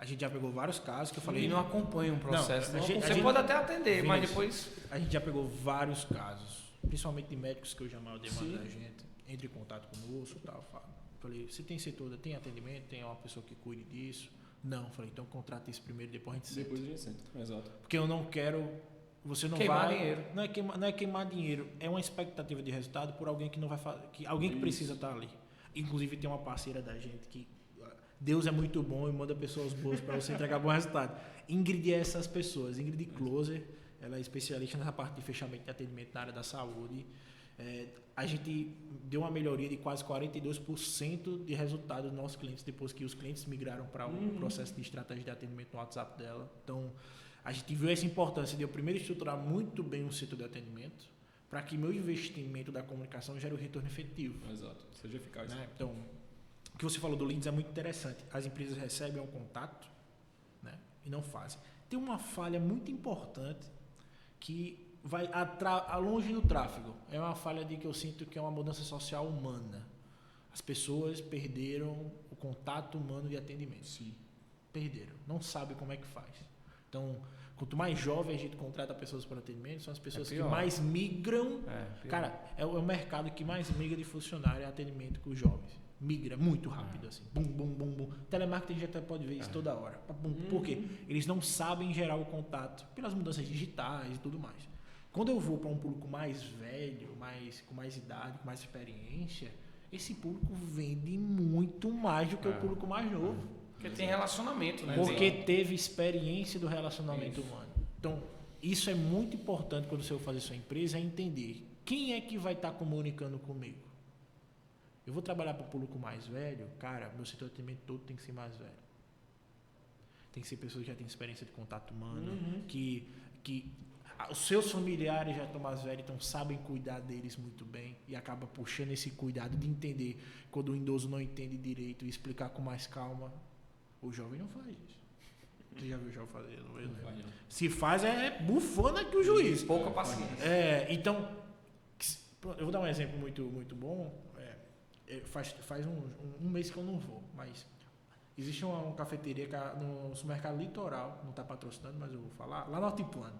a gente já pegou vários casos que eu falei. E não acompanha um processo. Não, né? a Você gente- pode até atender, mas Vinícius, depois. A gente já pegou vários casos, principalmente de médicos que eu já mal demanda Sim. da gente, entre em contato conosco e tal. Falei, você tem setor, tem atendimento, tem uma pessoa que cuide disso? Não, falei, então contrata isso primeiro, depois a gente senta. Depois a gente senta. Exato. Porque eu não quero. Você não Queimar vai. dinheiro. Não é queimar dinheiro, é uma expectativa de resultado por alguém que não vai fazer. Alguém que Isso. precisa estar ali. Inclusive tem uma parceira da gente que. Deus é muito bom e manda pessoas boas para você entregar bom resultado. Ingrid é essas pessoas. Ingrid Closer, ela é especialista nessa parte de fechamento de atendimento na área da saúde. A gente deu uma melhoria de quase 42% de resultado dos nossos clientes depois que os clientes migraram para o processo de estratégia de atendimento no WhatsApp dela. Então, a gente viu essa importância de eu primeiro estruturar muito bem o setor de atendimento para que meu investimento da comunicação gere o retorno efetivo. Exato, seja eficaz. Né? Então, o que você falou do Leads é muito interessante. As empresas recebem um contato, né, e não fazem. Tem uma falha muito importante que vai longe do tráfego. É uma falha de que eu sinto que é uma mudança social humana. As pessoas perderam o contato humano de atendimento. Sim. Perderam. Não sabem como é que faz. Então, quanto mais jovem a gente contrata pessoas para atendimento, são as pessoas que mais migram. Cara, é o mercado que mais migra de funcionário, é atendimento com os jovens. Migra muito rápido, assim. Bum, bum, bum, bum. Telemarketing já até pode ver isso toda hora. Por quê? Eles não sabem gerar o contato pelas mudanças digitais e tudo mais. Quando eu vou para um público mais velho, com mais idade, com mais experiência, esse público vende muito mais do que o público mais novo. Porque tem relacionamento, né? Porque teve experiência do relacionamento humano. Então, isso é muito importante quando você for fazer sua empresa, é entender quem é que vai estar comunicando comigo. Eu vou trabalhar para o público mais velho, cara, meu setor de atendimento todo tem que ser mais velho. Tem que ser pessoas que já têm experiência de contato humano, que os seus familiares já estão mais velhos, então sabem cuidar deles muito bem e acaba puxando esse cuidado de entender quando o idoso não entende direito e explicar com mais calma. O jovem não faz isso. Você já viu o jovem fazer? Não. Se faz é bufona que o juiz. Pouca paciência. Então, eu vou dar um exemplo muito, muito bom. Faz um mês que eu não vou, mas existe uma cafeteria no supermercado Litoral, não está patrocinando, mas eu vou falar, lá no Altiplano.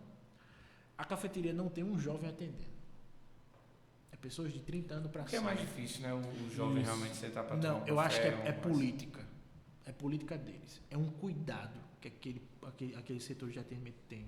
A cafeteria não tem um jovem atendendo. É pessoas de 30 anos para cima. Porque é mais difícil, né? O jovem realmente sentar para tomar um café. Não, eu acho que é política. É política deles. É um cuidado que aquele setor de atendimento tem.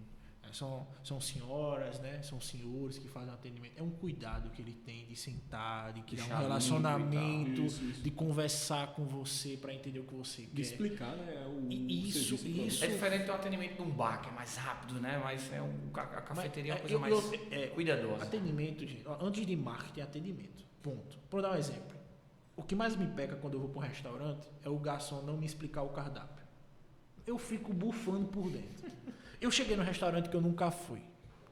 São senhoras, né? São senhores que fazem atendimento. É um cuidado que ele tem de sentar, de criar um relacionamento, de conversar com você para entender o que você quer. De explicar, né? Isso. É diferente do atendimento de um bar, que é mais rápido, né? Mas a cafeteria é uma coisa mais cuidadosa. Atendimento, gente, antes de marketing, é atendimento. Ponto. Vou dar um exemplo. O que mais me pega quando eu vou para um restaurante é o garçom não me explicar o cardápio. Eu fico bufando por dentro. Eu cheguei no restaurante que eu nunca fui.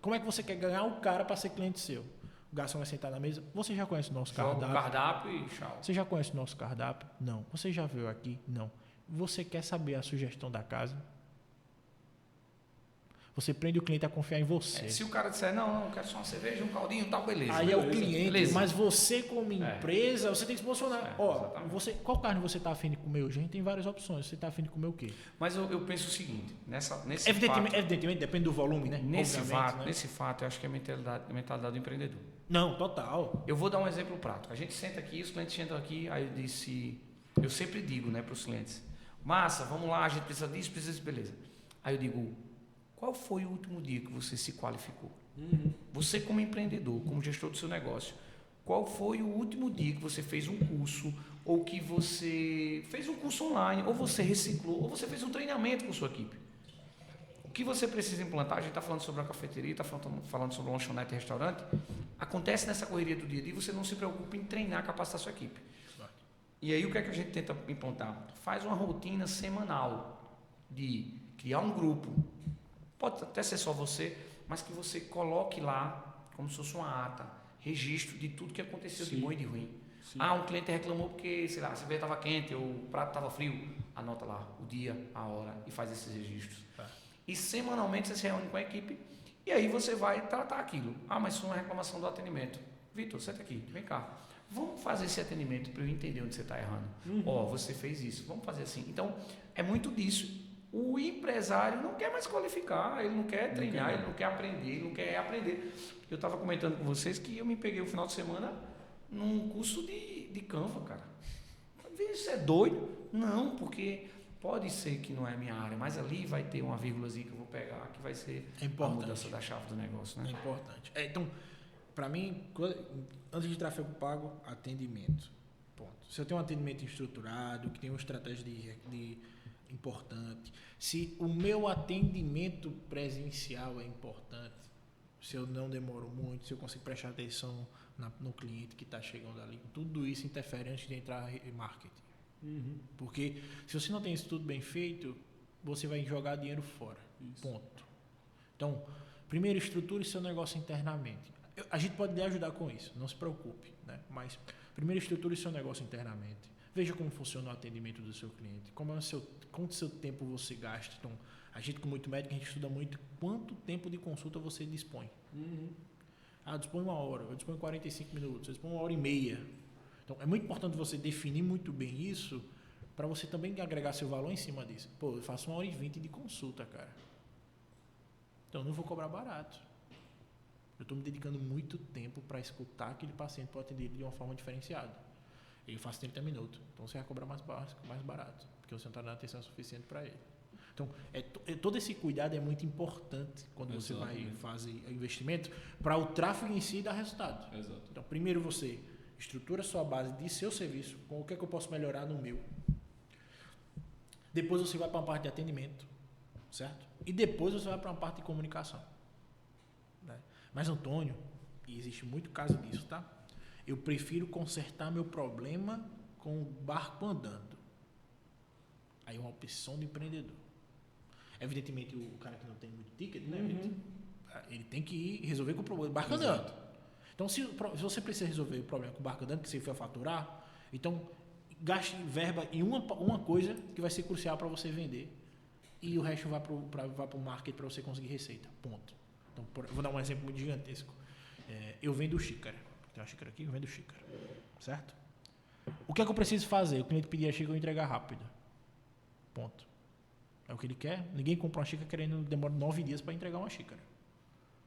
Como é que você quer ganhar o cara para ser cliente seu? O garçom vai sentar na mesa. Você já conhece o nosso cardápio? Cardápio e tchau. Você já conhece o nosso cardápio? Não. Você já veio aqui? Não. Você quer saber a sugestão da casa? Você prende o cliente a confiar em você. Se o cara disser, não, eu quero só uma cerveja, um caldinho e tal, beleza. Aí beleza, é o cliente, beleza. mas você como empresa, você tem que se posicionar. Qual carne você está afim de comer hoje? A gente tem várias opções. Você está afim de comer o quê? Mas eu penso o seguinte, nesse evidentemente, depende do volume, né? Nesse fato, eu acho que é a mentalidade do empreendedor. Não, total. Eu vou dar um exemplo prático. A gente senta aqui, os clientes sentam aqui, aí eu sempre digo, né, para os clientes, massa, vamos lá, a gente precisa disso, beleza. Aí eu digo, qual foi o último dia que você se qualificou? Você como empreendedor, como gestor do seu negócio, qual foi o último dia que você fez um curso, ou que você fez um curso online, ou você reciclou, ou você fez um treinamento com sua equipe? O que você precisa implantar, a gente está falando sobre a cafeteria, está falando sobre o lanchonete e restaurante, acontece nessa correria do dia a dia, você não se preocupa em treinar, capacitar a sua equipe. E aí o que é que a gente tenta implantar? Faz uma rotina semanal de criar um grupo. Pode até ser só você, mas que você coloque lá, como se fosse uma ata, registro de tudo que aconteceu de bom e de ruim. Sim. Um cliente reclamou porque, sei lá, a cerveja estava quente ou o prato estava frio. Anota lá o dia, a hora e faz esses registros. E semanalmente você se reúne com a equipe e aí você vai tratar aquilo. Mas isso é uma reclamação do atendimento. Vitor, senta aqui, vem cá. Vamos fazer esse atendimento para eu entender onde você está errando. Você fez isso, vamos fazer assim. Então, é muito disso. O empresário não quer mais qualificar, ele não quer treinar, ele não quer aprender, ele não quer aprender. Eu estava comentando com vocês que eu me peguei o final de semana num curso de Canva, cara. Isso é doido? Não, porque pode ser que não é a minha área, mas ali vai ter uma vírgulazinha que eu vou pegar, que vai ser a mudança da chave do negócio, né? É importante. Então, para mim, antes de tráfego pago, atendimento. Ponto. Se eu tenho um atendimento estruturado, que tem uma estratégia importante, se o meu atendimento presencial é importante, se eu não demoro muito, se eu consigo prestar atenção no cliente que está chegando ali. Tudo isso interfere antes de entrar em marketing. Porque se você não tem isso tudo bem feito, você vai jogar dinheiro fora. Isso. Ponto. Então, primeiro, estruture seu negócio internamente. A gente pode lhe ajudar com isso, não se preocupe, né? Mas primeiro, estruture seu negócio internamente. Veja como funciona o atendimento do seu cliente, quanto seu tempo você gasta. Então, a gente, como muito médico, a gente estuda muito quanto tempo de consulta você dispõe. Eu disponho 1 hora, eu disponho 45 minutos, eu disponho 1h30. Então, é muito importante você definir muito bem isso para você também agregar seu valor em cima disso. Pô, eu faço 1h20 de consulta, cara. Então, eu não vou cobrar barato. Eu estou me dedicando muito tempo para escutar aquele paciente para atender ele de uma forma diferenciada. Eu faço 30 minutos. Então, você vai cobrar mais barato, porque você não está dando atenção suficiente para ele. Então, todo esse cuidado é muito importante quando você vai fazer investimento para o tráfego em si dar resultado. Exato. Então, primeiro você estrutura a sua base de seu serviço, com o que é que eu posso melhorar no meu. Depois você vai para uma parte de atendimento, certo? E depois você vai para uma parte de comunicação. Né? Mas, Antônio, e existe muito caso disso, tá? Eu prefiro consertar meu problema com o barco andando. Aí é uma opção do empreendedor. Evidentemente, o cara que não tem muito ticket, né? Ele tem que ir resolver com o problema do barco andando. Então, se você precisa resolver o problema com o barco andando, que você foi faturar, então gaste verba em uma coisa que vai ser crucial para você vender e o resto vai para o market para você conseguir receita. Ponto. Então, vou dar um exemplo muito gigantesco. Eu vendo xícara. Tem uma xícara aqui, eu vendo xícara. Certo? O que é que eu preciso fazer? O cliente pedir a xícara e eu entregar rápido. Ponto. É o que ele quer. Ninguém compra uma xícara querendo demora 9 dias para entregar uma xícara.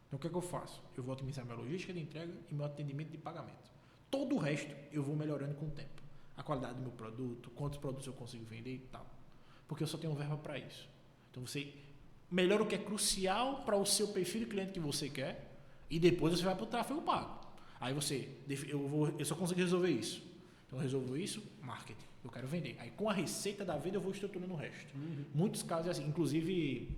Então, o que é que eu faço? Eu vou otimizar minha logística de entrega e meu atendimento de pagamento. Todo o resto eu vou melhorando com o tempo. A qualidade do meu produto, quantos produtos eu consigo vender e tal. Porque eu só tenho verba para isso. Então, você melhora o que é crucial para o seu perfil de cliente que você quer e depois você vai para o tráfego pago. Aí eu só consigo resolver isso. Então, eu resolvo isso, marketing. Eu quero vender. Aí, com a receita da venda, eu vou estruturando o resto. Muitos casos é assim. Inclusive,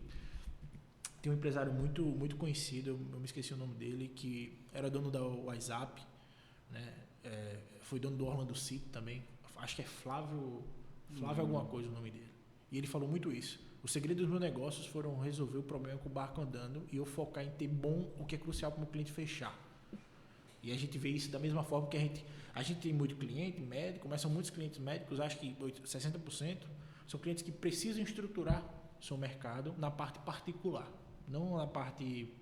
tem um empresário muito, muito conhecido, eu me esqueci o nome dele, que era dono da WhatsApp, né? Foi dono do Orlando City também. Acho que é Flávio alguma coisa o nome dele. E ele falou muito isso. O segredo dos meus negócios foram resolver o problema com o barco andando e eu focar em ter o que é crucial para o meu cliente fechar. E a gente vê isso da mesma forma que a gente tem muito cliente médico, mas são muitos clientes médicos, acho que 60% são clientes que precisam estruturar seu mercado na parte particular, não na parte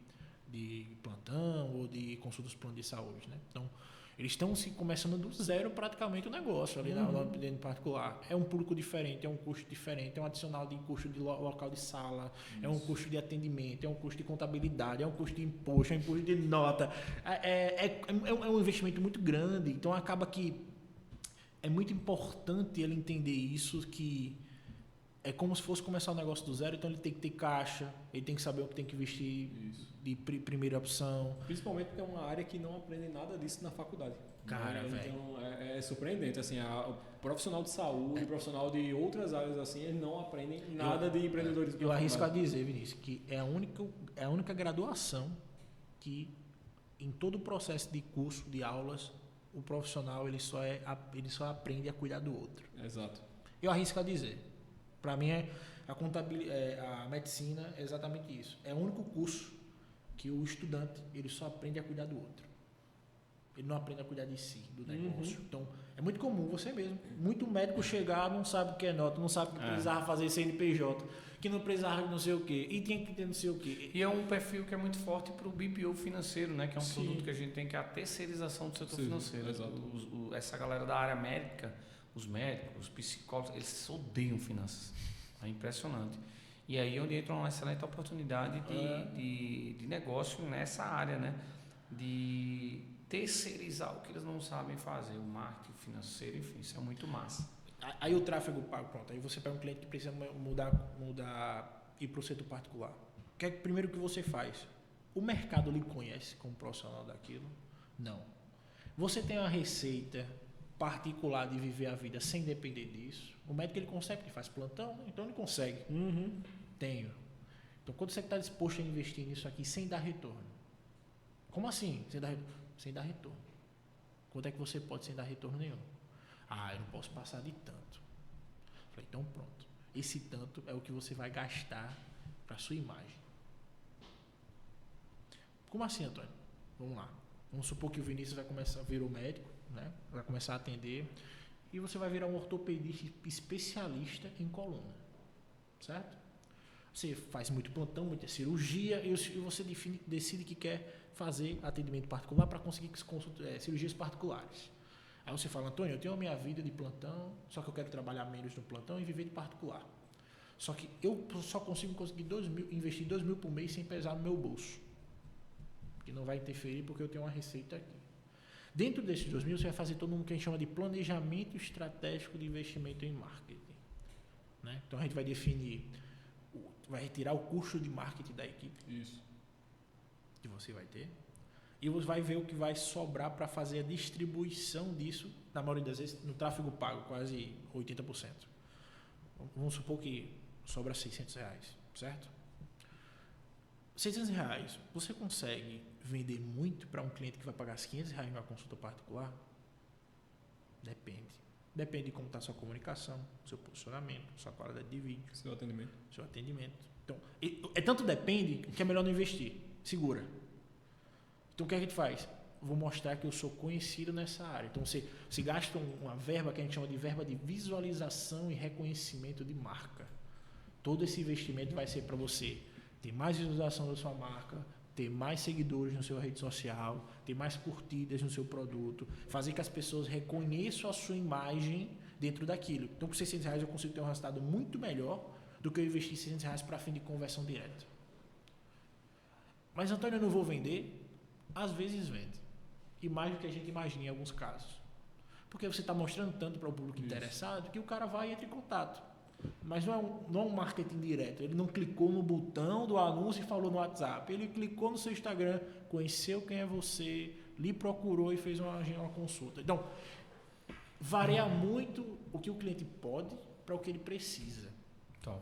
de plantão ou de consultas plano de saúde, né? Então, eles estão começando do zero praticamente o negócio ali no particular. É um público diferente, é um custo diferente, é um adicional de custo de local de sala, é um custo de atendimento, é um custo de contabilidade, é um custo de imposto, é um custo de nota. É um investimento muito grande, então acaba que é muito importante ele entender isso, que é como se fosse começar o negócio do zero, então ele tem que ter caixa, ele tem que saber o que tem que investir de primeira opção. Principalmente porque é uma área que não aprende nada disso na faculdade. Cara, velho. Então é surpreendente. Assim, o profissional de saúde, o profissional de outras áreas, assim, eles não aprendem nada de empreendedorismo. Eu arrisco a dizer, Vinícius, que é a única graduação que, em todo o processo de curso, de aulas, o profissional ele só aprende a cuidar do outro. Exato. Eu arrisco a dizer. Para mim, a medicina é exatamente isso. É o único curso que o estudante ele só aprende a cuidar do outro. Ele não aprende a cuidar de si, do negócio. Então, é muito comum você mesmo. Muito médico chegar, não sabe o que é nota, não sabe que precisava fazer CNPJ, que não precisava de não sei o quê, e tinha que ter não sei o quê. E é um perfil que é muito forte para o BPO financeiro, né? Que é um produto que a gente tem, que é a terceirização do setor financeiro. Exato. Essa galera da área médica, os médicos, os psicólogos, eles odeiam finanças. É impressionante. E aí é onde entra uma excelente oportunidade de negócio nessa área, né? De terceirizar o que eles não sabem fazer, o marketing financeiro, enfim, isso é muito massa. Aí o tráfego pago, pronto. Aí você pega um cliente que precisa mudar ir para o setor particular. O que é primeiro que você faz? O mercado lhe conhece como profissional daquilo? Não. Você tem uma receita particular de viver a vida sem depender disso? O médico ele consegue, ele faz plantão, então ele consegue. Tenho. Então, quando você está disposto a investir nisso aqui sem dar retorno? Como assim? Sem dar retorno. Quanto é que você pode sem dar retorno nenhum? Eu não posso passar de tanto. Falei, então pronto. Esse tanto é o que você vai gastar para sua imagem. Como assim, Antônio? Vamos lá. Vamos supor que o Vinícius vai começar a virar o médico, né? Vai começar a atender e você vai virar um ortopedista especialista em coluna, certo? Você faz muito plantão, muita cirurgia e você decide que quer fazer atendimento particular para conseguir cirurgias particulares. Aí você fala, Antônio, eu tenho a minha vida de plantão, só que eu quero trabalhar menos no plantão e viver de particular. Só que eu só consigo conseguir investir 2 mil por mês sem pesar no meu bolso. Que não vai interferir porque eu tenho uma receita aqui. Dentro desses 2 mil, você vai fazer todo um que a gente chama de planejamento estratégico de investimento em marketing. Né? Então a gente vai definir, vai retirar o custo de marketing da equipe. Isso. Que você vai ter. E você vai ver o que vai sobrar para fazer a distribuição disso, na maioria das vezes, no tráfego pago, quase 80%. Vamos supor que sobra R$600, certo? R$600, você consegue vender muito para um cliente que vai pagar R$500 numa consulta particular? Depende. Depende de como está a sua comunicação, seu posicionamento, sua qualidade de vídeo. Seu atendimento. Seu atendimento. Então, tanto depende que é melhor não investir. Segura. Então, o que a gente faz? Vou mostrar que eu sou conhecido nessa área. Então, você gasta uma verba que a gente chama de verba de visualização e reconhecimento de marca. Todo esse investimento vai ser para você ter mais visualização da sua marca, ter mais seguidores na sua rede social, ter mais curtidas no seu produto, fazer que as pessoas reconheçam a sua imagem dentro daquilo. Então, com R$600 eu consigo ter um resultado muito melhor do que eu investir R$600 para fim de conversão direta. Mas, Antônio, eu não vou vender? Às vezes vende. E mais do que a gente imagina em alguns casos. Porque você está mostrando tanto para o público interessado que o cara vai e entra em contato. Mas não é um marketing direto. Ele não clicou no botão do anúncio e falou no WhatsApp. Ele clicou no seu Instagram, conheceu quem é você, lhe procurou e fez uma consulta. Então, varia muito o que o cliente pode para o que ele precisa. Top.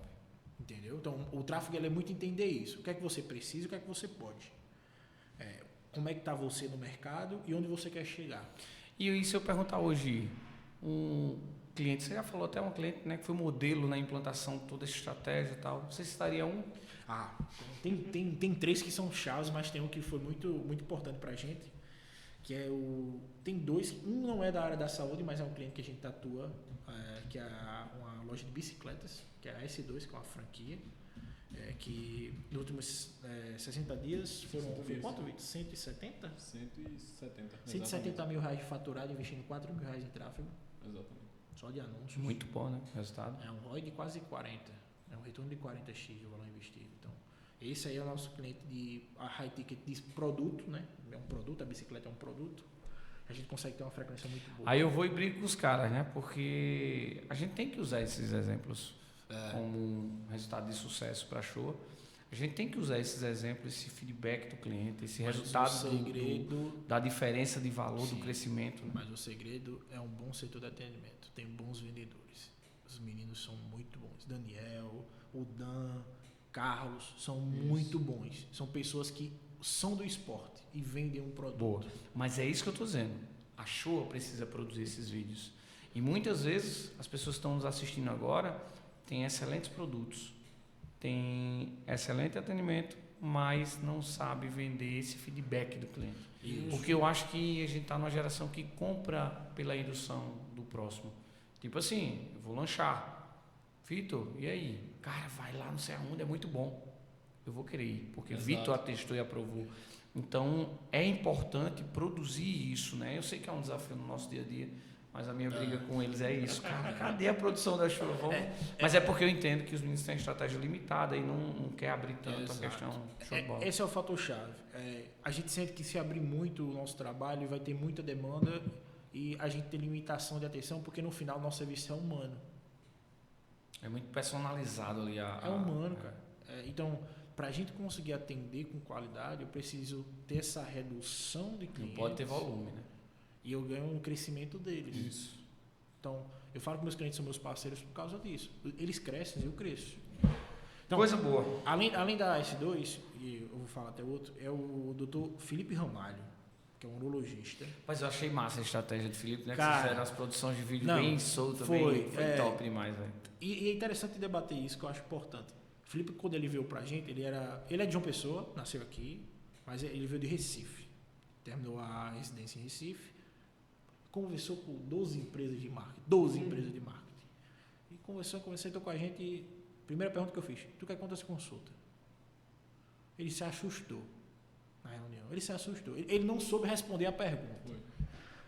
Entendeu? Então, o tráfego é muito entender isso. O que é que você precisa e o que é que você pode. Como é que está você no mercado e onde você quer chegar. E se eu perguntar hoje, um cliente, você já falou até um cliente, né, que foi modelo na implantação de toda essa estratégia e tal, você citaria um? Tem 3 que são chaves, mas tem um que foi muito, muito importante para a gente, que é tem 2, um não é da área da saúde, mas é um cliente que a gente atua, que é uma loja de bicicletas, que é a S2, que é uma franquia, que nos últimos 60 dias foram quanto, Vitor? 170? 170 mil reais de faturado, investindo R$4 mil em tráfego. Exatamente. Só de anúncios. Muito bom, né? Resultado. É um ROI de quase 40. É um retorno de 40x o valor investido. Então, esse aí é o nosso cliente de high ticket de produto, né? É um produto, a bicicleta é um produto. A gente consegue ter uma frequência muito boa. Aí eu vou e brigo com os caras, né? Porque a gente tem que usar esses exemplos como um resultado de sucesso para a show. A gente tem que usar esses exemplos, esse feedback do cliente, esse resultado da diferença de valor, do crescimento. Né? Mas o segredo é um bom setor de atendimento. Tem bons vendedores. Os meninos são muito bons. Daniel, o Dan, Carlos, são muito bons. São pessoas que são do esporte e vendem um produto. Boa. Mas é isso que eu estou dizendo. A show precisa produzir esses vídeos. E muitas vezes as pessoas que estão nos assistindo agora têm excelentes produtos, têm excelente atendimento, mas não sabe vender esse feedback do cliente. Isso. Porque eu acho que a gente está numa geração que compra pela indução do próximo. Tipo assim, eu vou lanchar. Vitor, e aí? Cara, vai lá, não sei aonde, é muito bom. Eu vou querer ir, porque Vitor atestou e aprovou. Então, é importante produzir isso, né? Eu sei que é um desafio no nosso dia a dia, mas a minha briga com eles é isso. Cara, cadê a produção da show? Mas é porque eu entendo que os meninos têm estratégia limitada e não quer abrir tanto a questão show de bola. Esse é o fator-chave. A gente sente que se abrir muito o nosso trabalho, vai ter muita demanda e a gente tem limitação de atenção, porque no final o nosso serviço é humano. É muito personalizado ali. É humano, cara. Então, para a gente conseguir atender com qualidade, eu preciso ter essa redução de clientes. Não pode ter volume, né? E eu ganho um crescimento deles. Isso. Então, eu falo que meus clientes são meus parceiros por causa disso. Eles crescem e eu cresço. Então, coisa boa. Além da S2, e eu vou falar até outro, é o Dr. Felipe Ramalho. que é um urologista. Mas eu achei massa a estratégia do Felipe, né? Cara, que fizeram as produções de vídeo não, bem soltas, foi top demais, velho. E é interessante debater isso, que eu acho importante. O Felipe, quando ele veio pra gente, ele é de João Pessoa, nasceu aqui, mas ele veio de Recife. Terminou a residência em Recife, conversou com 12 empresas de marketing. 12 empresas de marketing. E conversou com a gente. E primeira pergunta que eu fiz: tu quer quantas consultas? Ele se assustou na reunião. Ele se assustou. Ele não soube responder a pergunta.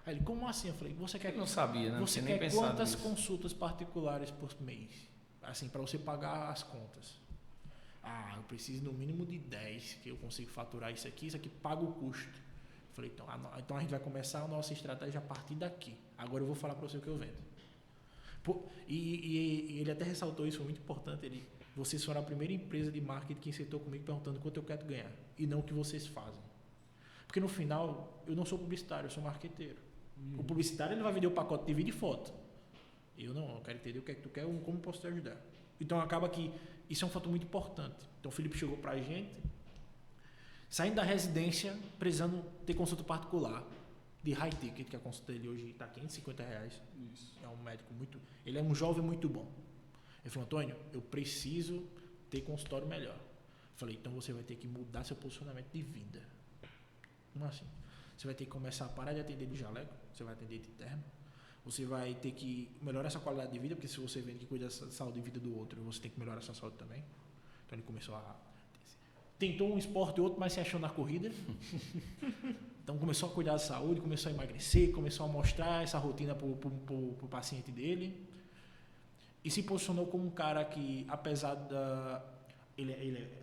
Aí ele, como assim? Eu falei, você quer. Ele não sabia, né? Você nem quer pensado quantas nisso. consultas particulares por mês? Assim, para você pagar as contas. Ah, eu preciso no mínimo de 10, que eu consigo faturar isso aqui paga o custo. Eu falei, então a gente vai começar a nossa estratégia a partir daqui. Agora eu vou falar para você o que eu vendo. E ele até ressaltou isso, foi muito importante. Vocês foram a primeira empresa de marketing que sentou comigo perguntando quanto eu quero ganhar. E não o que vocês fazem. Porque no final, eu não sou publicitário, eu sou marqueteiro. O publicitário ele vai vender o pacote de vídeo e foto. Eu não, eu quero entender o que é que tu quer, como posso te ajudar. Então acaba que isso é um fator muito importante. Então o Felipe chegou pra gente, saindo da residência, precisando ter consulta particular de high ticket, que a consulta dele hoje está R$550. Isso. É um médico muito... Ele é um jovem muito bom. Ele falou, Antônio, eu preciso ter consultório melhor. Eu falei, então você vai ter que mudar seu posicionamento de vida. Como assim? Você vai ter que começar a parar de atender de jaleco, você vai atender de terno. Você vai ter que melhorar essa qualidade de vida, porque se você vende que cuida da saúde e vida do outro, você tem que melhorar essa saúde também. Então ele começou a... Tentou um esporte ou outro, mas se achou na corrida. Então começou a cuidar da saúde, começou a emagrecer, começou a mostrar essa rotina para o paciente dele. E se posicionou como um cara que, apesar da...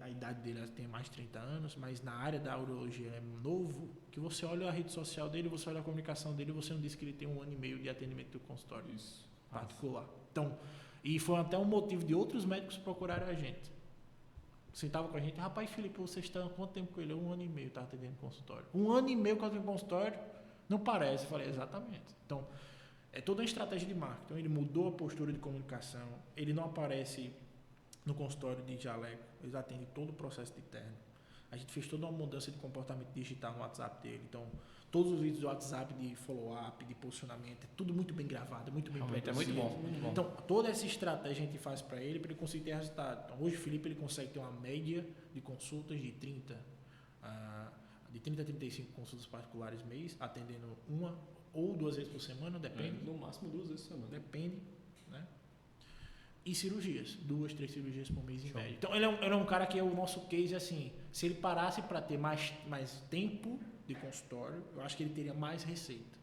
a idade dele tem mais de 30 anos, mas na área da urologia é novo, que você olha a rede social dele, você olha a comunicação dele, você não diz que ele tem 1 ano e meio de atendimento do consultório particular. Então, e foi até um motivo de outros médicos procurarem a gente. Sentava com a gente, rapaz, Felipe, vocês estão há quanto tempo com ele? 1 ano e meio, estava atendendo consultório. 1 ano e meio que eu atendo consultório? Não parece. Eu falei, exatamente. Então, é toda uma estratégia de marketing. Então, ele mudou a postura de comunicação, ele não aparece no consultório de jaleco, eles atendem todo o processo de terno. A gente fez toda uma mudança de comportamento digital no WhatsApp dele. Então, todos os vídeos do WhatsApp de follow-up, de posicionamento, é tudo muito bem gravado, muito bem Realmente produzido. é muito bom. Então, toda essa estratégia a gente faz para ele conseguir ter resultado. Então, hoje o Felipe ele consegue ter uma média de consultas de 30 a 35 consultas particulares mês, atendendo 1 ou 2 vezes por semana, depende. No máximo 2 vezes por semana. Depende, né? E cirurgias, 2, 3 cirurgias por mês em média. Então ele é um cara que é o nosso case assim, se ele parasse para ter mais tempo de consultório, eu acho que ele teria mais receita.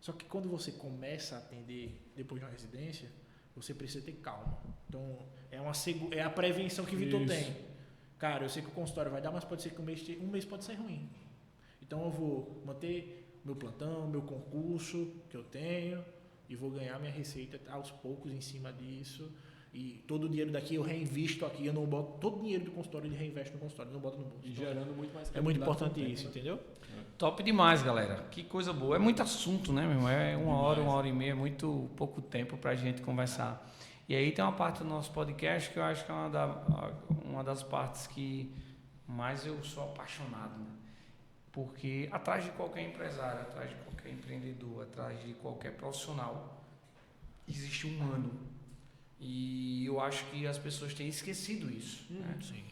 Só que quando você começa a atender depois de uma residência, você precisa ter calma. Então é a prevenção que o Vitor tem. Cara, eu sei que o consultório vai dar, mas pode ser que um mês pode ser ruim. Então eu vou manter meu plantão, meu concurso que eu tenho, e vou ganhar minha receita aos poucos em cima disso. E todo o dinheiro daqui eu reinvisto aqui. Eu não boto todo o dinheiro do consultório, ele reinveste no consultório, eu não boto no bolso. E gerando muito mais. É muito importante isso, entendeu? Top demais, galera. Que coisa boa. É muito assunto, né, meu irmão? É 1 hora, 1h30, é muito pouco tempo pra gente conversar. E aí tem uma parte do nosso podcast que eu acho que é uma das partes que mais eu sou apaixonado, né? Porque atrás de qualquer empresário, atrás de qualquer empreendedor, atrás de qualquer profissional, existe um humano. E eu acho que as pessoas têm esquecido isso. Né? Sim.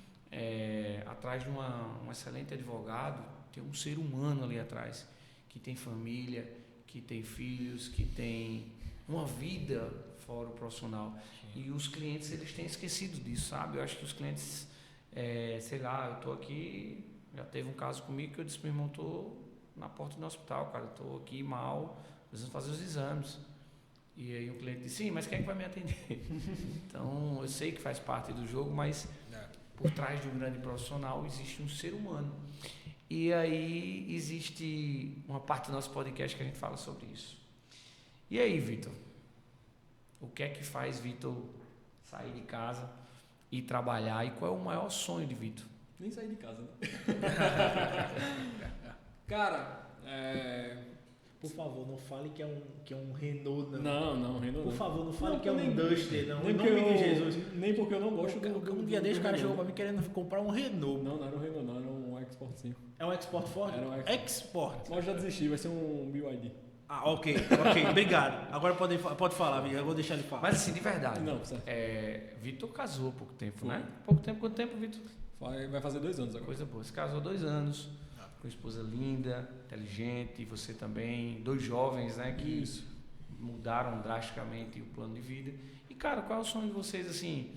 Atrás de um excelente advogado, tem um ser humano ali atrás, que tem família, que tem filhos, que tem uma vida fora o profissional. Sim. E os clientes, eles têm esquecido disso, sabe? Eu acho que os clientes, sei lá, eu estou aqui... Já teve um caso comigo que eu disse, meu irmão, estou na porta do hospital, cara, estou aqui mal, precisamos fazer os exames. E aí o cliente disse, sim, mas quem é que vai me atender? Então, eu sei que faz parte do jogo, mas por trás de um grande profissional existe um ser humano. E aí existe uma parte do nosso podcast que a gente fala sobre isso. E aí, Vitor? O que é que faz Vitor sair de casa e trabalhar? E qual é o maior sonho de Vitor? Nem sair de casa, né? Cara, Por favor, não fale que é um Renault, não. Não, Renault Por não. favor, não fale Não, que é um nem- Duster, não. Nem Em porque nome de eu- Jesus. Nem porque eu não gosto do Um dia desse o cara Renault. chegou pra mim querendo comprar um Renault. Não era um Renault, não. Era um exportzinho. É um export Ford? Era um export. Mas eu já desisti, vai ser um BYD. Ah, ok, obrigado. Agora pode falar, Vitor, eu vou deixar ele falar. Mas assim, de verdade. Não, certo. Vitor casou há pouco tempo, Foi. né? Pouco tempo, quanto tempo, Vitor? Vai fazer 2 anos agora. Coisa boa. Você casou 2 anos, com uma esposa linda, inteligente, você também, 2 jovens, né? Que Isso. mudaram drasticamente o plano de vida. E, cara, qual é o sonho de vocês, assim?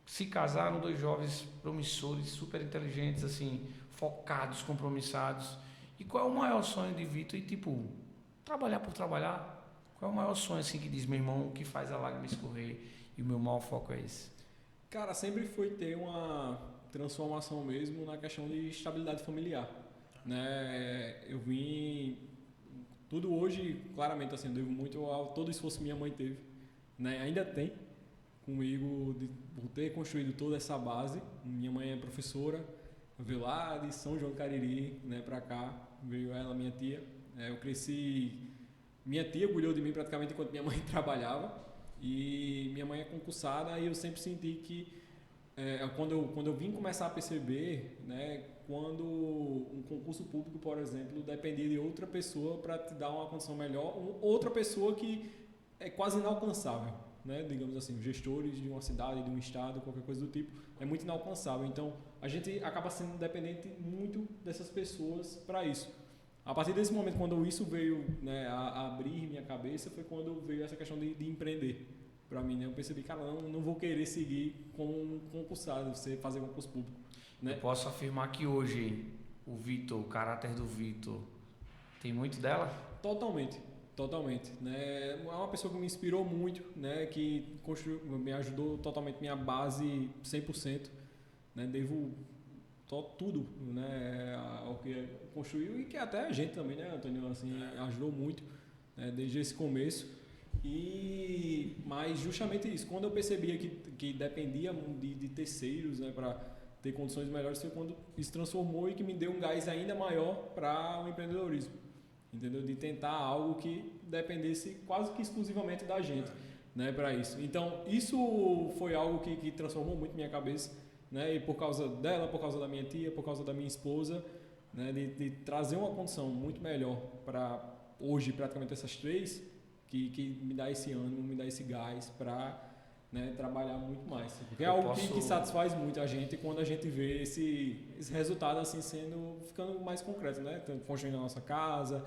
Se casaram 2 jovens promissores, super inteligentes, assim, focados, compromissados. E qual é o maior sonho de Vitor? E, tipo, trabalhar por trabalhar? Qual é o maior sonho, assim, que diz, meu irmão, o que faz a lágrima escorrer e o meu maior foco é esse? Cara, sempre foi ter uma transformação mesmo na questão de estabilidade familiar, né? Eu vim tudo hoje, claramente assim, eu devo muito ao todo o esforço que minha mãe teve, né? Ainda tem comigo por ter construído toda essa base. Minha mãe é professora, veio lá de São João do Cariri, né, para cá, veio ela, minha tia. Eu cresci, minha tia cuidou de mim praticamente enquanto minha mãe trabalhava, e minha mãe é concursada, e eu sempre senti que quando eu vim começar a perceber, né, quando um concurso público, por exemplo, dependia de outra pessoa para te dar uma condição melhor, outra pessoa que é quase inalcançável, né, digamos assim, os gestores de uma cidade, de um estado, qualquer coisa do tipo, é muito inalcançável. Então, a gente acaba sendo dependente muito dessas pessoas para isso. A partir desse momento, quando isso veio, né, a abrir minha cabeça, foi quando veio essa questão de empreender para mim, né? Eu percebi, cara, não vou querer seguir como um concursado, você fazer concurso público, né? Eu posso afirmar que hoje o Vitor, o caráter do Vitor, tem muito dela? Totalmente, né? É uma pessoa que me inspirou muito, né? Que me ajudou totalmente, minha base 100%, né? Devo tudo, né, ao que construiu, e que até a gente também, né, Antônio, assim, ajudou muito, né, desde esse começo. Mas justamente isso, quando eu percebia que dependia de terceiros, né, para ter condições melhores, foi quando isso transformou e que me deu um gás ainda maior para o empreendedorismo, entendeu? De tentar algo que dependesse quase que exclusivamente da gente, né, para isso. Então, isso foi algo que transformou muito minha cabeça, né, e por causa dela, por causa da minha tia, por causa da minha esposa, né, de trazer uma condição muito melhor para hoje, praticamente essas 3, que me dá esse ânimo, me dá esse gás para, né, trabalhar muito mais. Porque é algo que satisfaz muito a gente quando a gente vê esse resultado assim ficando mais concreto, né? Construindo a nossa casa,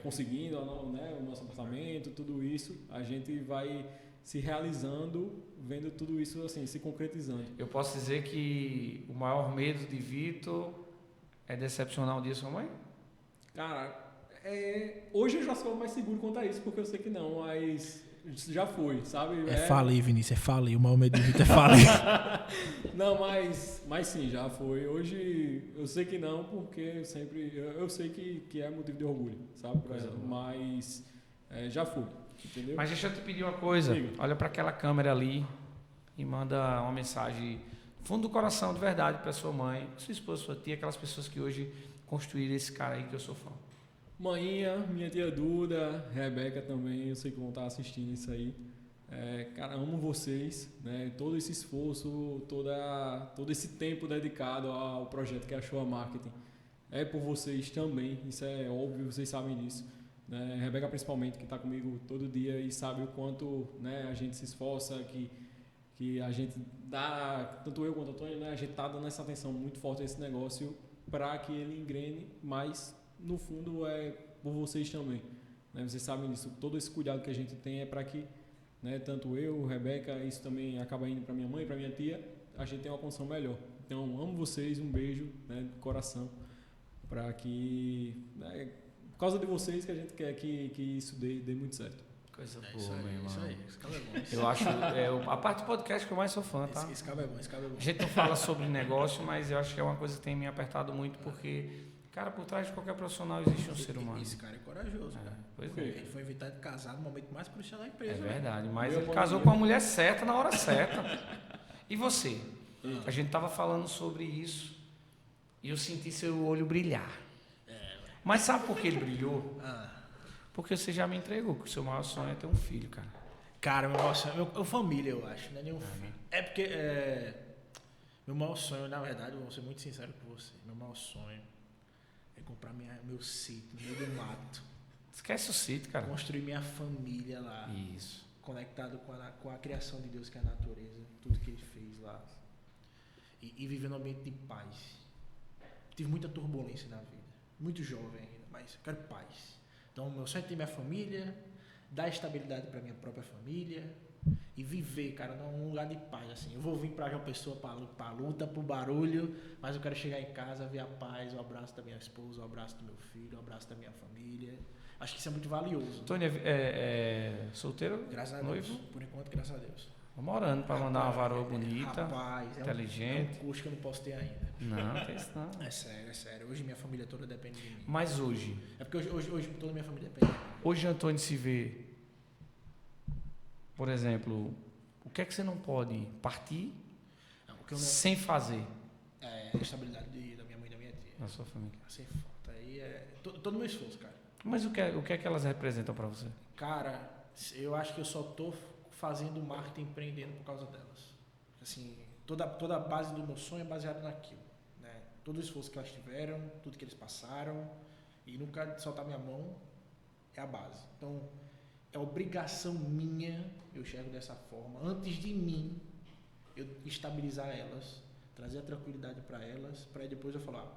conseguindo, né, o nosso apartamento, tudo isso, a gente vai se realizando, vendo tudo isso assim, se concretizando. Eu posso dizer que o maior medo de Vitor é decepcionar um dia sua mãe? Cara, hoje eu já sou mais seguro quanto a isso, porque eu sei que não, mas já foi, sabe? Falei, Vinícius, falei. O maior medo de Vitor é falei. Não, mas sim, já foi. Hoje eu sei que não, porque eu sei que é motivo de orgulho, sabe? Mas já foi, entendeu? Mas deixa eu te pedir uma coisa. Diga. Olha para aquela câmera ali e manda uma mensagem fundo do coração, de verdade, para sua mãe, sua esposa, sua tia, aquelas pessoas que hoje construíram esse cara aí que eu sou fã. Maninha, minha tia Duda, Rebeca também, eu sei que vão estar assistindo isso aí. Cara, amo vocês, né? Todo esse esforço, todo esse tempo dedicado ao projeto que é a Showa Marketing é por vocês também, isso é óbvio, vocês sabem disso, né? Rebeca principalmente, que está comigo todo dia e sabe o quanto, né, a gente se esforça, que a gente dá, tanto eu quanto o Antônio, né, a gente está dando essa atenção muito forte a esse negócio para que ele engrene, mas no fundo é por vocês também, né? Vocês sabem disso, todo esse cuidado que a gente tem é para que, né, tanto eu, Rebeca, isso também acaba indo para minha mãe, para minha tia, a gente tenha uma condição melhor. Então, amo vocês, um beijo, né, de coração, para que, né, por causa de vocês que a gente quer que isso dê muito certo. Coisa boa, meu irmão. Isso aí, esse cara é bom. Eu acho, a parte do podcast que eu mais sou fã, tá? Esse cara é bom, A gente não fala sobre negócio, mas eu acho que é uma coisa que tem me apertado muito, porque, cara, por trás de qualquer profissional existe um ser humano. Esse cara é corajoso, cara. Pois é. Ele foi invitado de casar no momento mais crucial da empresa. É verdade, mas Meu ele bom casou dia. com a mulher certa na hora certa. E você? A gente tava falando sobre isso e eu senti seu olho brilhar. Mas sabe por que ele brilhou? Porque você já me entregou que o seu maior sonho é ter um filho, cara. Cara, meu família, eu acho, não é nenhum filho. É porque Meu maior sonho, na verdade, eu vou ser muito sincero com você, meu maior sonho é comprar meu sítio no meio do mato. Esquece o sítio, cara. Construir minha família lá. Isso. Conectado com a criação de Deus, que é a natureza, tudo que ele fez lá. E viver num ambiente de paz. Tive muita turbulência na vida. Muito jovem ainda, mas eu quero paz. Então, meu sonho é ter minha família, dar estabilidade para minha própria família e viver, cara, num lugar de paz. Assim. Eu vou vir para João Pessoa para luta, para o barulho, mas eu quero chegar em casa, ver a paz, o abraço da minha esposa, o abraço do meu filho, o abraço da minha família. Acho que isso é muito valioso. Antônio é solteiro? Graças a noivo? Deus. Por enquanto, graças a Deus. Vamos orando para mandar uma varoa bonita, Rapaz, inteligente. É um custo que eu não posso ter ainda. Não, tem isso não. É sério. Hoje minha família toda depende de mim. Mas hoje, É porque hoje toda minha família depende de mim. hoje Antônio se vê, por exemplo, o que é que você não pode partir Não, o que eu não, sem fazer é a estabilidade da minha mãe e da minha tia. na sua família? Sem falta. Aí é todo o meu esforço, cara. Mas o que é que elas representam para você? Cara, eu acho que eu só tô fazendo marketing empreendendo por causa delas. Assim, toda a base do meu sonho é baseada naquilo, né? Todo o esforço que elas tiveram, tudo que eles passaram e nunca soltar minha mão é a base. Então, é obrigação minha, eu enxergo dessa forma, antes de mim, eu estabilizar elas, trazer a tranquilidade para elas, para depois eu falar,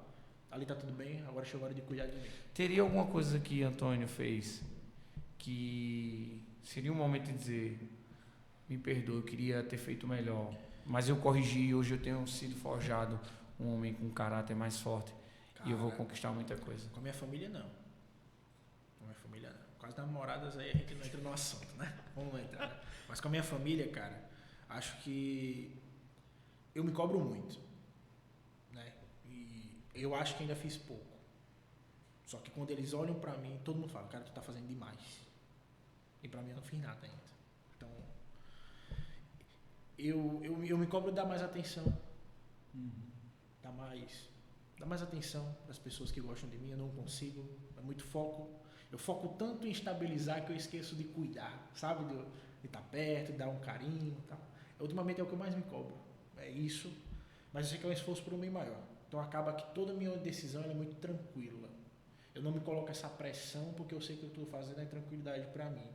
ali tá tudo bem, agora chegou a hora de cuidar de mim. Teria alguma coisa que Antônio fez que seria um momento de dizer, me perdoe, eu queria ter feito melhor, mas eu corrigi e hoje eu tenho sido forjado um homem com um caráter mais forte e eu vou conquistar muita coisa? Com a minha família, não. Com a minha família, não. Com as namoradas aí a gente não entra no assunto, né? Vamos lá entrar. Né? Mas com a minha família, cara, acho que eu me cobro muito, né? E eu acho que ainda fiz pouco. Só que quando eles olham pra mim, todo mundo fala, cara, tu tá fazendo demais. E pra mim eu não fiz nada ainda. Então, eu me cobro dar mais atenção. Dar mais atenção para as pessoas que gostam de mim, eu não consigo. É muito foco. Eu foco tanto em estabilizar que eu esqueço de cuidar, sabe? De estar perto, de dar um carinho e tal. Ultimamente é o que eu mais me cobro. É isso. Mas eu sei que é um esforço por um bem maior. Então acaba que toda a minha decisão ela é muito tranquila. Eu não me coloco essa pressão porque eu sei que eu estou fazendo a tranquilidade para mim.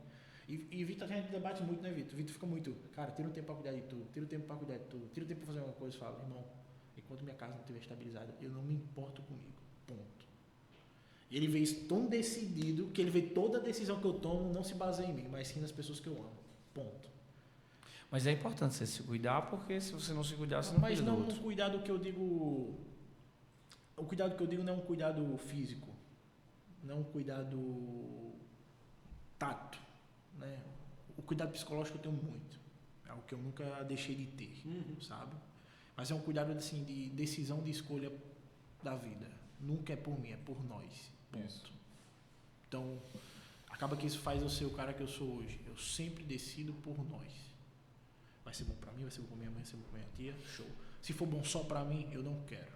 E Vitor, a gente debate muito, né, Vitor? Vitor fica muito, cara, tira um tempo para cuidar de tu, tira um tempo para cuidar de tu, tira um tempo para fazer alguma coisa. Fala, irmão, enquanto minha casa não estiver estabilizada, eu não me importo comigo. Ponto. E ele vê isso tão decidido que ele vê toda a decisão que eu tomo não se baseia em mim, mas sim nas pessoas que eu amo. Ponto. Mas é importante você se cuidar, porque se você não se cuidar, você não Mas cuida não do outro. um cuidado que eu digo. O cuidado que eu digo não é um cuidado físico, não é um cuidado tato, né? O cuidado psicológico eu tenho muito, é algo que eu nunca deixei de ter, sabe? Mas é um cuidado assim de decisão de escolha da vida. Nunca é por mim, é por nós. Ponto. Isso. Então acaba que isso faz eu ser o cara que eu sou hoje. Eu sempre decido por nós. Vai ser bom pra mim, vai ser bom pra minha mãe, vai ser bom pra minha tia, show. Se for bom só pra mim, eu não quero.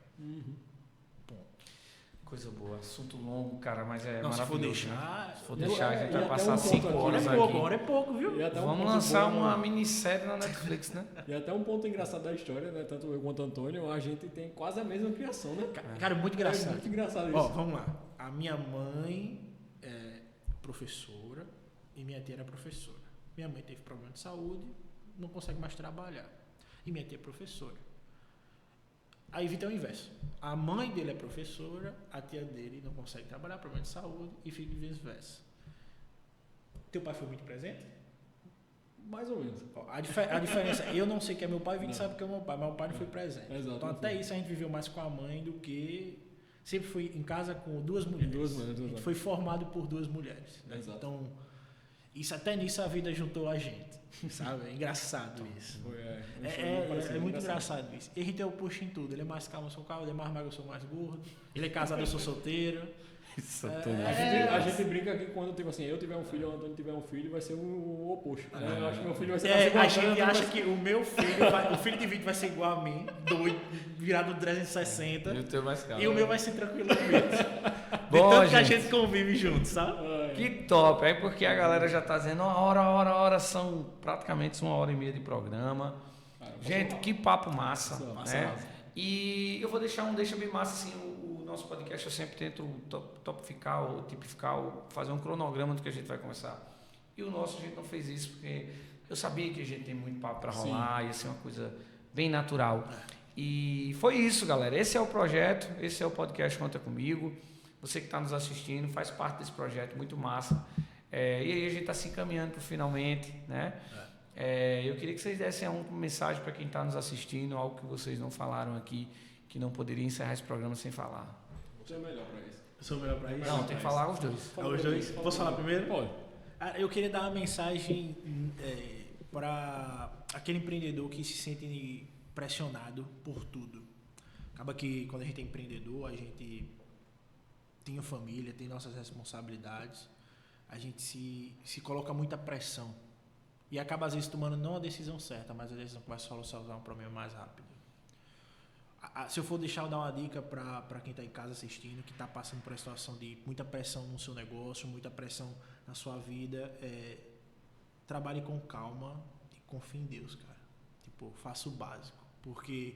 Ponto. Coisa boa, assunto longo, cara, mas é Não, se for maravilhoso. deixar, né? Se for e deixar, a gente até vai um passar ponto 5 aqui, horas né? aqui. Agora é pouco, viu? E até um Vamos ponto lançar bom, uma minissérie na Netflix, né? E até um ponto engraçado da história, né? Tanto eu quanto o Antônio, a gente tem quase a mesma criação, né? Cara, muito É engraçado. muito engraçado isso. Ó, vamos lá. A minha mãe é professora e minha tia era professora. Minha mãe teve problema de saúde, não consegue mais trabalhar. E minha tia é professora. Aí Vitor é o inverso. A mãe dele é professora, a tia dele não consegue trabalhar, problema de saúde, e fica vice-versa. Teu pai foi muito presente? Mais ou menos. Ó, a diferença, eu não sei que é meu pai, Vitor Não. sabe que é meu pai, mas o pai não foi presente. Exato, Então não até foi. isso a gente viveu mais com a mãe do que... Sempre fui em casa com duas mulheres. Duas mulheres, A gente exato. foi formado por duas mulheres. Né? Exato. Então, até nisso a vida juntou a gente, sabe? É engraçado isso. Foi, É muito engraçado isso. E a gente é o puxo em tudo. Ele é mais calmo, eu sou calmo. Ele é mais magro, eu sou mais gordo. Ele é casado, eu sou solteiro. Isso, É, Antônio. A gente brinca que quando tipo assim, eu tiver um filho ou o Antônio tiver um filho, vai ser o oposto. Né? Eu acho que meu filho vai ser mais igual A ao Antônio, gente vai acha ser- que o meu filho, o filho de Vitor vai ser igual a mim, doido, virado 360. E o teu mais calmo. E o meu vai ser tranquilo com Vitor. De Bom, tanto que a gente. gente convive junto, sabe? Que top, é porque a galera já tá dizendo 1 hora, são praticamente 1h30 de programa. Gente, que papo massa, Massa, né? massa. E eu vou deixar um deixa bem massa assim, o nosso podcast eu sempre tento topificar ou tipificar, ou fazer um cronograma do que a gente vai começar. E o nosso a gente não fez isso porque eu sabia que a gente tem muito papo para rolar, ia ser uma coisa bem natural. E foi isso, galera. Esse é o projeto, esse é o podcast Conta Comigo. Você que está nos assistindo faz parte desse projeto muito massa. E aí a gente está se encaminhando para finalmente, né? Eu queria que vocês dessem uma mensagem para quem está nos assistindo, algo que vocês não falaram aqui, que não poderia encerrar esse programa sem falar. Você é melhor para isso. Eu sou melhor para isso? Não, tem que falar os dois. Os dois? Posso falar primeiro? Pode. Eu queria dar uma mensagem para aquele empreendedor que se sente pressionado por tudo. Acaba que quando a gente é empreendedor, a gente tem a família, tem nossas responsabilidades, a gente se coloca muita pressão. E acaba às vezes tomando não a decisão certa, mas a decisão que vai solucionar um problema mais rápido. Se eu for dar uma dica para quem está em casa assistindo, que está passando por uma situação de muita pressão no seu negócio, muita pressão na sua vida, trabalhe com calma e confie em Deus, cara. Tipo, faça o básico, porque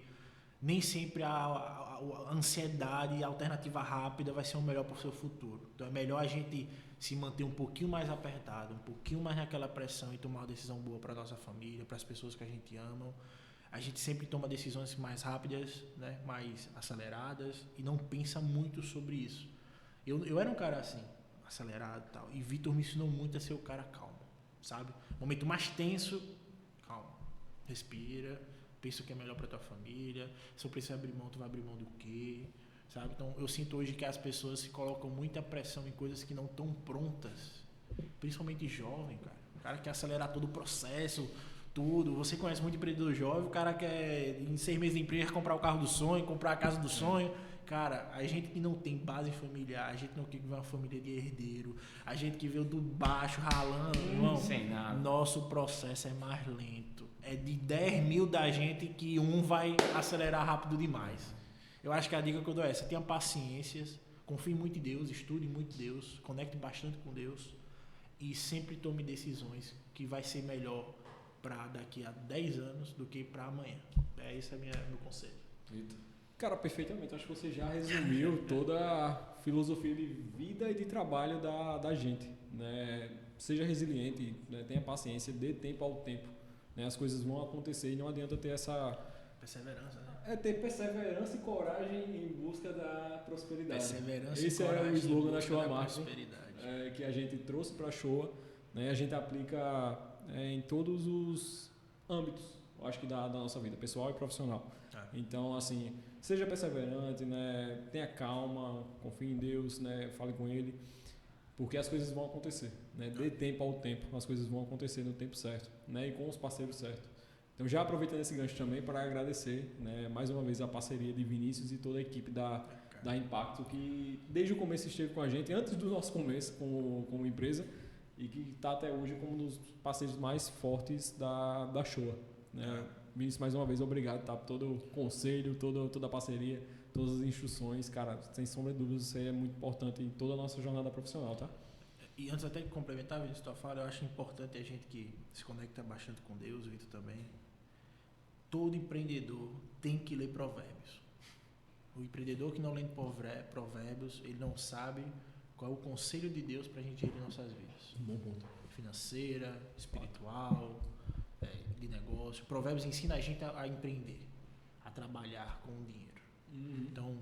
nem sempre a ansiedade e a alternativa rápida vai ser o melhor para o seu futuro. Então é melhor a gente se manter um pouquinho mais apertado, um pouquinho mais naquela pressão e tomar uma decisão boa para nossa família, para as pessoas que a gente ama. A gente sempre toma decisões mais rápidas, né, mais aceleradas e não pensa muito sobre isso. Eu era um cara assim, acelerado e tal, e Vitor me ensinou muito a ser o cara calmo, sabe? Momento mais tenso, calma, respira, pensa o que é melhor para tua família, se eu precisar abrir mão, tu vai abrir mão do quê? Sabe? Então, eu sinto hoje que as pessoas se colocam muita pressão em coisas que não estão prontas. Principalmente jovem, cara. O cara quer acelerar todo o processo, tudo. Você conhece muito empreendedor jovem, o cara quer, em 6 meses de emprego, comprar o carro do sonho, comprar a casa do sonho. Cara, a gente que não tem base familiar, a gente não que vê uma família de herdeiro, a gente que veio do baixo, ralando, irmão, sem nada. Nosso processo é mais lento. É de 10 mil da gente que um vai acelerar rápido demais. Eu acho que a dica que eu dou é essa: tenha paciência, confie muito em Deus, estude muito Deus, conecte bastante com Deus e sempre tome decisões que vai ser melhor para daqui a 10 anos do que para amanhã. Esse é meu conselho. Cara, perfeitamente. Acho que você já resumiu toda a filosofia de vida e de trabalho da gente, né? Seja resiliente, né? Tenha paciência, dê tempo ao tempo, né? As coisas vão acontecer e não adianta ter essa perseverança, né? Ter perseverança e coragem em busca da prosperidade. Perseverança Esse e coragem é o slogan da em busca Showa da Marketing, prosperidade. que a gente trouxe para a Showa, né? A gente aplica em todos os âmbitos, eu acho que da nossa vida, pessoal e profissional. Então, assim, seja perseverante, né? Tenha calma, confie em Deus, né? Fale com Ele, porque as coisas vão acontecer, né? Dê tempo ao tempo, as coisas vão acontecer no tempo certo, né? E com os parceiros certos. Então, já aproveitando esse gancho também para agradecer, né, mais uma vez a parceria de Vinícius e toda a equipe da Impacto, que desde o começo esteve com a gente, antes do nosso começo como empresa, e que está até hoje como um dos parceiros mais fortes da Showa, né? Vinícius, mais uma vez, obrigado, tá, por todo o conselho, toda a parceria, todas as instruções, cara, sem sombra de dúvidas, isso aí é muito importante em toda a nossa jornada profissional, tá? E antes até de complementar, Vinícius, tua fala, eu acho importante a gente que se conecta bastante com Deus, Vitor também. Todo empreendedor tem que ler Provérbios. O empreendedor que não lê Provérbios, ele não sabe qual é o conselho de Deus para a gente gerir nossas vidas. Bom ponto. Financeira, espiritual, de negócio. Provérbios ensina a gente a empreender, a trabalhar com o dinheiro. Então,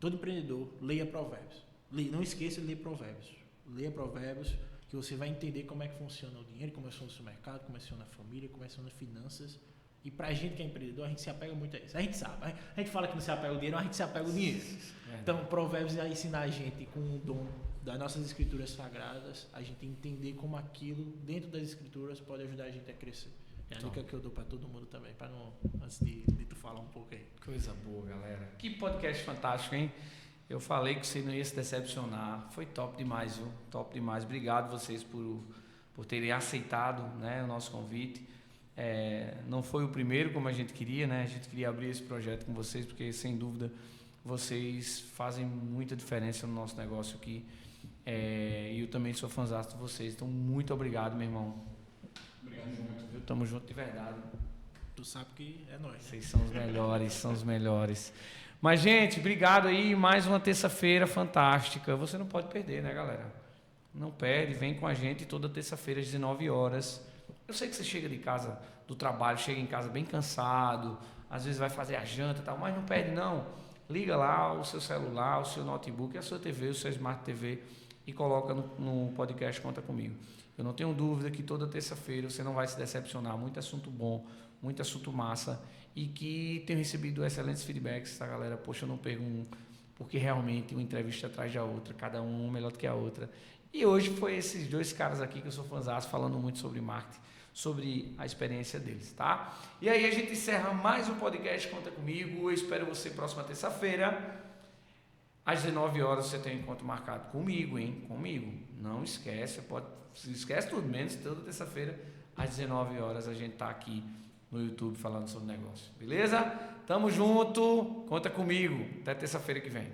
todo empreendedor, leia Provérbios. Não esqueça de ler Provérbios. Leia Provérbios, que você vai entender como é que funciona o dinheiro, como funciona o mercado, como funciona a família, como funciona as finanças. E pra gente que é empreendedor, a gente se apega muito a isso. A gente sabe, a gente fala que não se apega ao dinheiro, mas a gente se apega ao dinheiro. Então, Provérbios vai ensinar a gente, com o dom das nossas escrituras sagradas, a gente entender como aquilo, dentro das escrituras, pode ajudar a gente a crescer. É a dica que eu dou pra todo mundo também, para não, antes de tu falar um pouco aí. Coisa boa, galera. Que podcast fantástico, hein? Eu falei que você não ia se decepcionar. Foi top demais, viu? Top demais. Obrigado vocês por terem aceitado, né, o nosso convite. Não foi o primeiro como a gente queria, né? A gente queria abrir esse projeto com vocês, porque sem dúvida vocês fazem muita diferença no nosso negócio aqui. E eu também sou fãzão de vocês. Então, muito obrigado, meu irmão. Obrigado, Tamo junto, viu? Tamo junto de verdade. Tu sabe que é nóis. Né? Vocês são os melhores, são os melhores. Mas, gente, obrigado aí. Mais uma terça-feira fantástica. Você não pode perder, né, galera? Não perde. Vem com a gente toda terça-feira às 19 horas. Eu sei que você chega de casa, do trabalho, chega em casa bem cansado. Às vezes vai fazer a janta e tal, mas não perde, não. Liga lá o seu celular, o seu notebook, a sua TV, o seu Smart TV e coloca no podcast Conta Comigo. Eu não tenho dúvida que toda terça-feira você não vai se decepcionar. Muito assunto bom, muito assunto massa. E que tenho recebido excelentes feedbacks, tá, galera? Poxa, eu não pego um, porque realmente uma entrevista atrás da outra, cada um melhor do que a outra. E hoje foi esses dois caras aqui que eu sou fãzaço, falando muito sobre marketing, sobre a experiência deles, tá? E aí a gente encerra mais um podcast Conta Comigo. Eu espero você próxima terça-feira. Às 19 horas você tem um encontro marcado comigo, hein? Comigo. Não esquece, esquece tudo, menos toda terça-feira, às 19 horas a gente tá aqui no YouTube falando sobre negócio. Beleza? Tamo junto, conta comigo. Até terça-feira que vem.